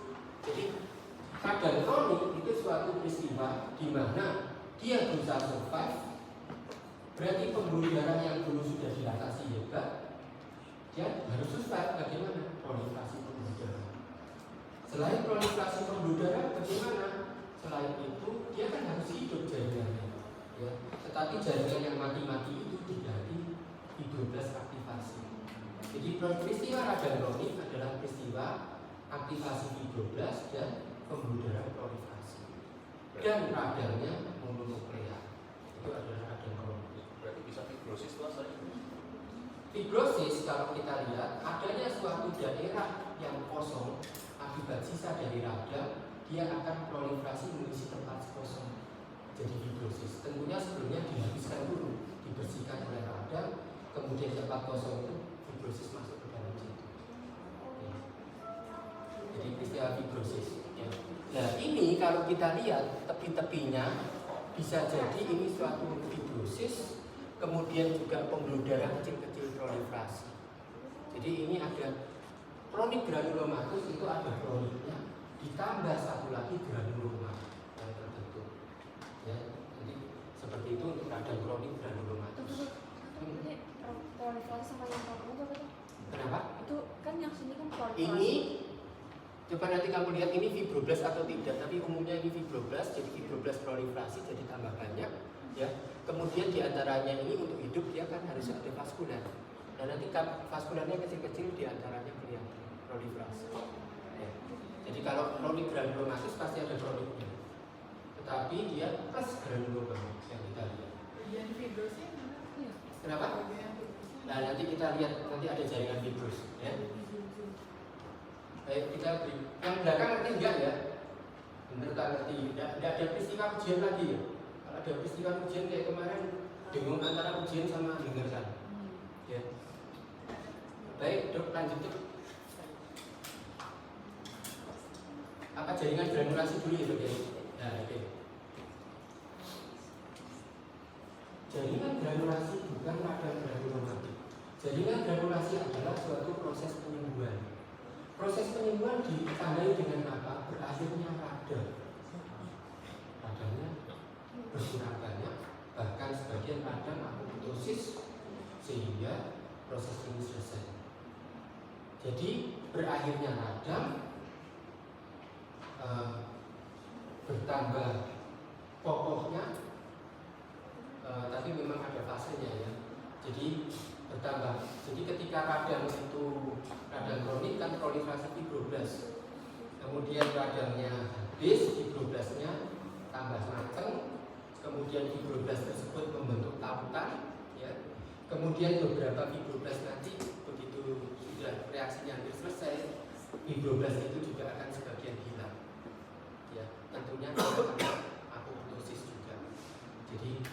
Jadi radang kronik itu suatu peristiwa di mana dia berusaha survive. Berarti pembuluh darah yang dulu sudah dilatasi hebat, dia harus survive. Bagaimana? Proliferasi pembuluh darah. Selain proliferasi pembuluh darah, bagaimana? Selain itu, dia kan harus hidup jaringannya. Ya. Tetapi jaringan yang mati-mati itu diganti fibroblas aktivasi. Jadi peristiwa radang kronik adalah peristiwa aktivasi fibroblas dan pembuluh darah proliferasi. Dan radangnya mononuklear. Itu adalah radang kronik. Berarti bisa fibrosis itu asalnya? Fibrosis kalau kita lihat adanya suatu daerah yang kosong akibat sisa dari radang, dia akan proliferasi mengisi tempat kosong. Jadi fibrosis. Tentunya sebelumnya dihabiskan dulu, dibersihkan oleh radang, kemudian tempat kosong itu fibrosis masuk ke dalam situ. Ya. Jadi peristiwa fibrosis. Ya. Nah ini kalau kita lihat tepi-tepinya bisa jadi ini suatu fibrosis, kemudian juga pembuluh darah kecil-kecil proliferasi. Jadi ini ada kronik granulomatus, itu ada kroniknya, ditambah satu lagi granuloma yang terbentuk. Ya, jadi seperti itu untuk radang kronik granulomatus. Ini proliferasi sama yang kronik itu apa tuh? Kenapa? Itu kan yang sini kan proliferasi. Ini coba nanti kamu lihat ini fibroblas atau tidak, tapi umumnya ini fibroblas, jadi fibroblas proliferasi jadi tambah banyak, ya. Kemudian diantaranya ini untuk hidup dia kan harus ada vaskular. Dan nanti vaskularnya kecil-kecil diantaranya kelihatan proliferasi. Ya. Jadi kalau kronik granulomatus pasti ada kroniknya, tetapi dia plus granuloma yang kita lihat. Bagian fibrosnya mana? Iya. Kenapa? Bagian fibrosnya. Nah nanti kita lihat nanti ada jaringan fibros. Ya. Baik, kita beri. Yang belakang nanti enggak ya? Bener tak ngerti? Tidak ada peristiwa ujian lagi ya? Kalau ada peristiwa ujian kayak kemarin, bingung antara ujian sama dengarkan. Ya. Baik, Dok, lanjut Dok. Apa jaringan granulasi dulu ya Dok ya? Nah, oke. Jaringan granulasi bukan radang granulomatik. Jaringan granulasi adalah suatu proses penyembuhan. Proses penyembuhan ditandai dengan apa? Berakhirnya radang. Radangnya berkurang banyak, bahkan sebagian radang apoptosis sehingga proses ini selesai. Jadi berakhirnya radang, bertambah kokohnya, tapi memang ada fasenya ya. Jadi bertambah. Jadi ketika radang itu radang kronik kan proliferasi fibroblast. Kemudian radangnya habis, fibroblasnya tambah mateng. Kemudian fibroblast tersebut membentuk tautan, ya. Kemudian beberapa fibroblast nanti begitu sudah reaksinya hampir selesai, fibroblast itu juga akan sebagian hilang, ya. Tentunya ada apoptosis juga. Jadi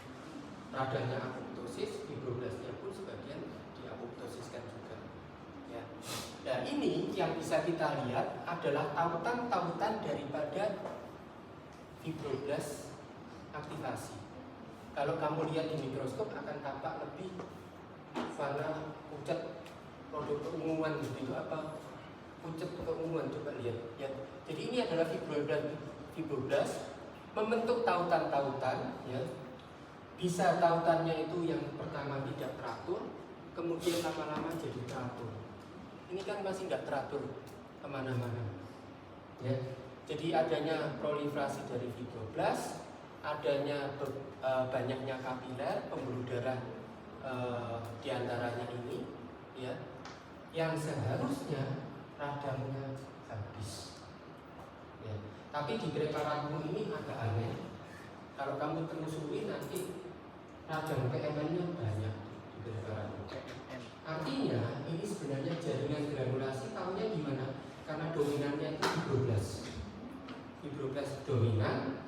radangnya apoptosis, fibroblastnya pun sebagian diapoptosiskan juga, ya. Dan ini yang bisa kita lihat adalah tautan-tautan daripada fibroblast aktivasi. Kalau kamu lihat di mikroskop akan tampak lebih warna pucat, produk keunguan gitu, apa pucat keunguan, coba lihat ya. Jadi ini adalah fibroblast membentuk tautan-tautan ya. Bisa tautannya itu yang pertama tidak teratur, kemudian lama-lama jadi teratur. Ini kan masih tidak teratur kemana-mana ya. Jadi adanya proliferasi dari fibroblast, adanya banyaknya kapiler, pembuluh darah diantaranya ini, ya, yang seharusnya radangnya habis. Ya. Tapi di preparatmu ini agak aneh. Kalau kamu telusuri nanti radang PMN-nya banyak di preparatmu. Artinya ini sebenarnya jaringan granulasi tahunya gimana? Karena dominannya itu fibroblast. Fibroblast dominan,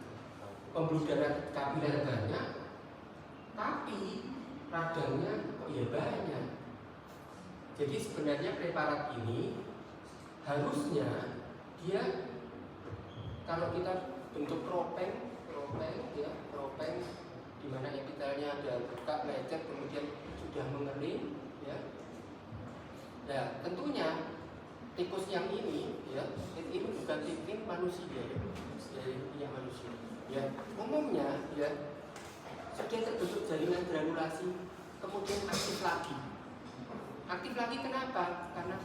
pembuluh darah kapiler banyak, tapi radangnya kok ya banyak. Jadi sebenarnya preparat ini harusnya dia, kalau kita bentuk kropeng ya, kropeng di mana epitelnya ada buka lecet kemudian sudah mengering ya. Nah, tentunya tikus yang ini ya, ini bukan tikus manusia ya. Dari manusia. Ya, umumnya ya sudah terbentuk jaringan granulasi, kemudian aktif lagi. Aktif lagi kenapa? Karena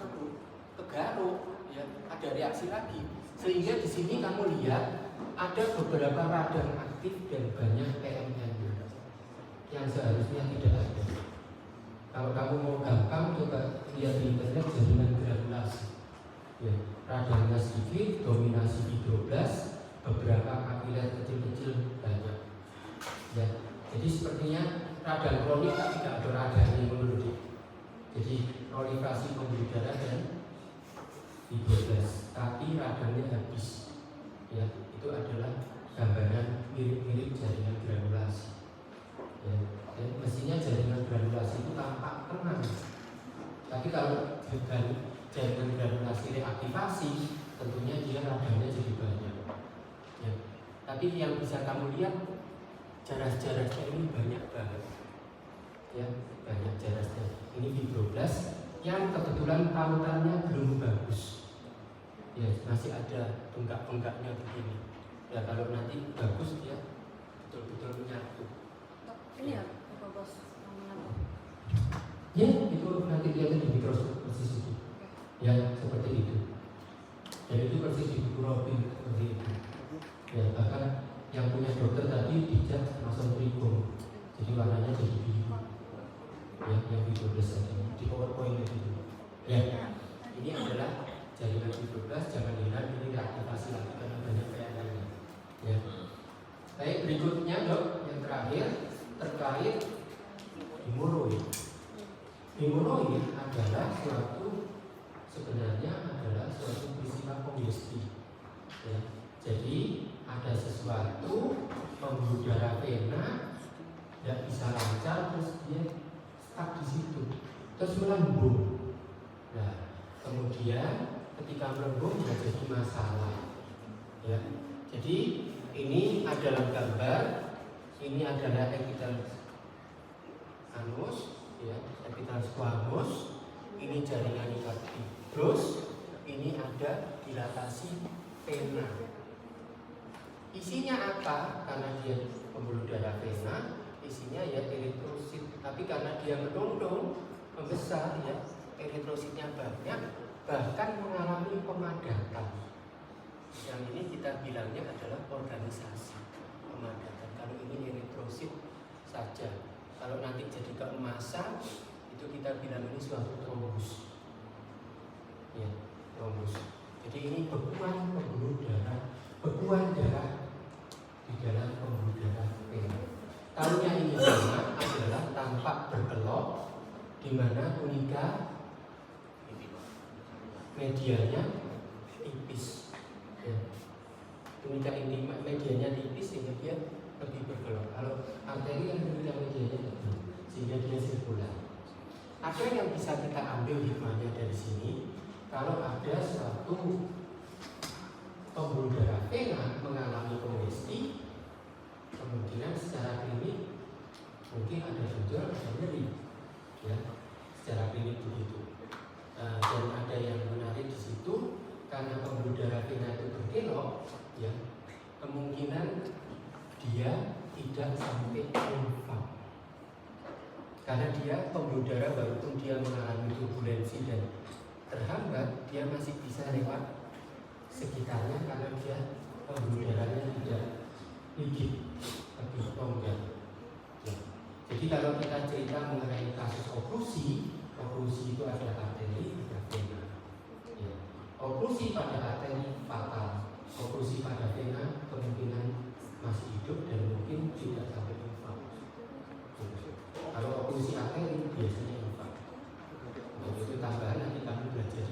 kegaruk, ya, ada reaksi lagi. Sehingga di sini kamu lihat ada beberapa radang aktif dan banyak PMN yang seharusnya tidak ada. Kalau kamu mau gampang coba lihat di internet jaringan granulasi. Ya, radangnya sedikit, dominasi fibroblast, beberapa kapiler kecil-kecil banyak. Ya, jadi sepertinya radang kronik tidak ada radangnya menurut. Jadi proliferasi pembuluh darah dan fibroblast, tapi radangnya habis. Ya, itu adalah gambaran mirip-mirip jaringan granulasi. Ya, dan mestinya jaringan granulasi itu tampak tenang. Tapi kalau jaringan granulasi reaktivasi, tentunya dia radangnya jadi banyak. Ya. Tapi yang bisa kamu lihat jaras-jarasnya ini banyak banget. Ya, banyak jarasnya. Ini fibroblast yang kebetulan tautannya belum bagus. Ya, masih ada bengkak-bengkaknya begini. Ya, kalau nanti bagus dia betul-betul menyatu. Ini ya, bos yang mana? Ya, itu nanti lihat di mikroskop persis itu. Ya, seperti itu. Dan itu persis di buku Robin seperti itu. Ya, bahkan yang punya dokter tadi dicat masontrikum, jadi warnanya jadi biru. Ya, yang fibroblast tadi di PowerPoint itu. Ya, ini adalah jaringan fibroblast. Jangan heran ini reaktivasi lagi karena banyak PMN-nya. Ya. Baik, berikutnya dok, yang terakhir terkait hemoroid. Hemoroid adalah sebenarnya adalah suatu peristiwa kongesti. Ya. Jadi ada sesuatu pembuluh darah vena tidak bisa lancar terus dia stuck di situ. terus melembung. Nah, kemudian ketika melembung bisa jadi masalah. Ya. Jadi ini adalah gambar, ini adalah epitel anus, ya, epitel squamous, ini jaringan ikat fibrous, ini ada dilatasi vena. Isinya apa? Karena dia pembuluh darah vena, isinya ya eritrosit. Tapi karena dia menundung, membesar, ya, eritrositnya banyak, bahkan mengalami pemadatan. Yang ini kita bilangnya adalah organisasi pemadatan. Kalau ini eritrosit saja. Kalau nanti jadi keemasan, itu kita bilang ini suatu trombus. Ya, trombus. Jadi ini bekuan pembuluh darah, bekuan darah di dalam pembuluh darah vena. Tahunya ini vena adalah tampak berkelok, di mana tunika medianya tipis. Ya. Tunika intima medianya tipis sehingga dia lebih berkelok. Kalau arteri yang tunika medianya tebal sehingga dia sirkular. Ada yang bisa kita ambil hikmahnya dari sini. Kalau ada suatu pembuluh darah vena mengalami kongesti, kemungkinan secara klinik mungkin ada benjol, ada nyeri, ya, secara klinik begitu. Dan ada yang menarik di situ karena pembuluh darah vena itu berkelok, ya, kemungkinan dia tidak sampai infark. Karena dia pembuluh darah walaupun dia mengalami turbulensi dan terhambat, dia masih bisa lewat sekitarnya karena dia pembuluh darahnya tidak rigid, lebih longgar. Ya. Jadi kalau kita cerita mengenai kasus oklusi itu ada arteri, ada vena. Ya. Oklusi pada arteri fatal, oklusi pada vena kemungkinan masih hidup dan mungkin tidak sampai infark. Kalau oklusi arteri biasanya infark. Itu tambahan nanti kami belajar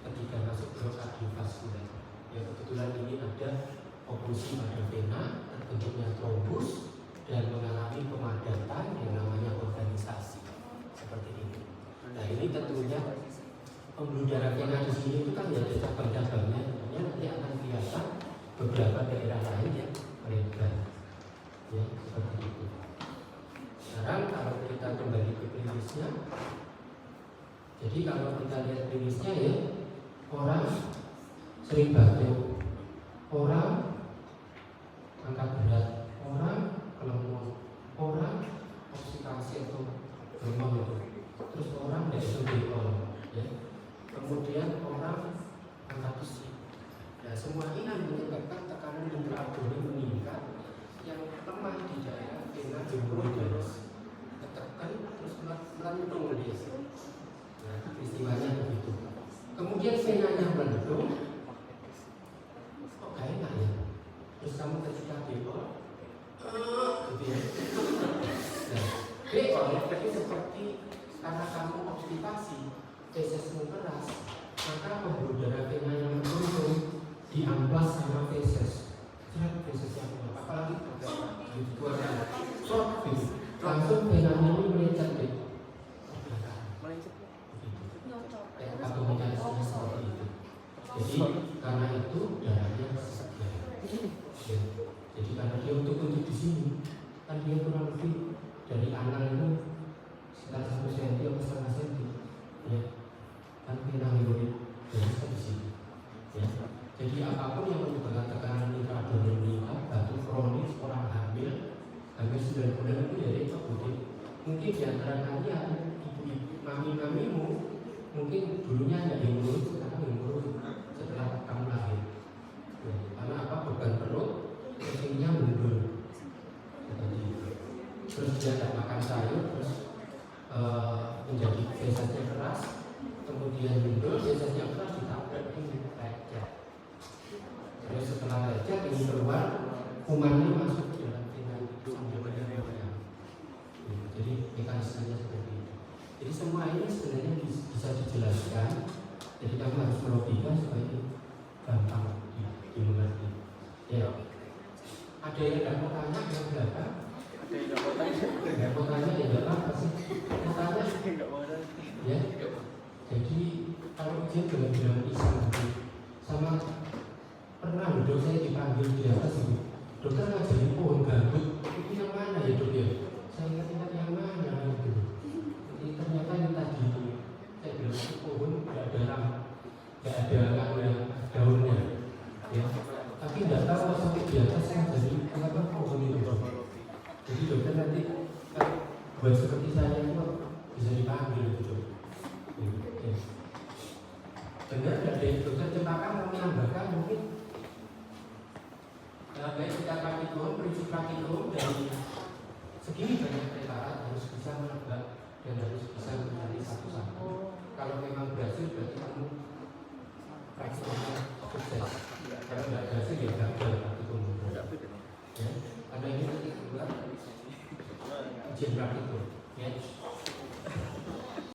ketika masuk ke kardiovaskular. Ya, kebetulan ini ada oklusi pada vena, terbentuknya trombus dan mengalami pemadatan yang namanya organisasi seperti ini. Nah, ini tentunya pembuluh darah vena di sini itu kan ya ada cabang-cabangnya, tentunya nanti akan kelihatan beberapa daerah lain yang melebar, ya, seperti itu. Sekarang kalau kita kembali ke klinisnya, jadi kalau kita lihat klinisnya, ya, orang sering batuk, orang angkat berat, orang kelemot, orang obstinasi atau lemah itu, terus orang tidak bisa berkol, ya, kemudian orang angkat besi. Nah, semua ini menyebabkan tekanan intraabdomen meningkat yang lemah di daerah vena femoris, ketekan terus melentung dia. Nah, peristiwanya begitu. Kemudian venanya meletung, kok gak enak ya? Terus kamu ketika BO, gitu ya. Nah, BO itu seperti karena kamu obstipasi, fesesmu keras, maka pembuluh darah vena yang menurun diamplas sama feses. Seret fesesnya keluar, apalagi keluar short face, langsung venanya ini melecet deh. Komunikasinya seperti itu. Jadi karena itu darahnya segar. Ya. Jadi karena dia untuk di sini kan dia kurang lebih dari anal itu sekitar 1 cm atau setengah cm. Ya. Kan vena hemoroid dari di sini. Ya. Jadi apapun yang menyebabkan tekanan intraabdomen meningkat, batuk kronis, orang hamil 9 bulan itu ya repot. Mungkin di antara kalian ibu-ibu, mami-mamimu mungkin dulunya hanya hemoroid, sekarang hemoroid setelah kamu lahir. Ya, karena apa? Beban perut, kencingnya mundur. Seperti itu. Terus dia tidak makan sayur, terus menjadi fesesnya keras, kemudian mundur, fesesnya keras ditabrak ini lecet. Terus setelah lecet ini keluar, kumannya masuk ke dalam vena sambil berdarah. Jadi mekanismenya seperti itu. Jadi semua ini sebenarnya bisa dijelaskan. Jadi kamu harus melogika supaya gampang dimengerti. Ya. Ada yang tidak mau tanya yang belakang? Ada yang nggak mau tanya? Nggak mau tanya ya nggak apa sih. Mau tanya? Nggak mau tanya. Ya. buat seperti saya itu bisa dipanggil gitu. Ya. Benar dari dokter cempaka mau menambahkan mungkin baik kita praktikum, prinsip praktikum dari segini banyak preparat harus bisa menebak dan harus bisa mencari satu-satu. Kalau memang berhasil berarti kamu praktikumnya sukses. Kalau tidak berhasil ya gagal praktikum. Ya, karena ini nanti kedua ujian praktikum. Ya,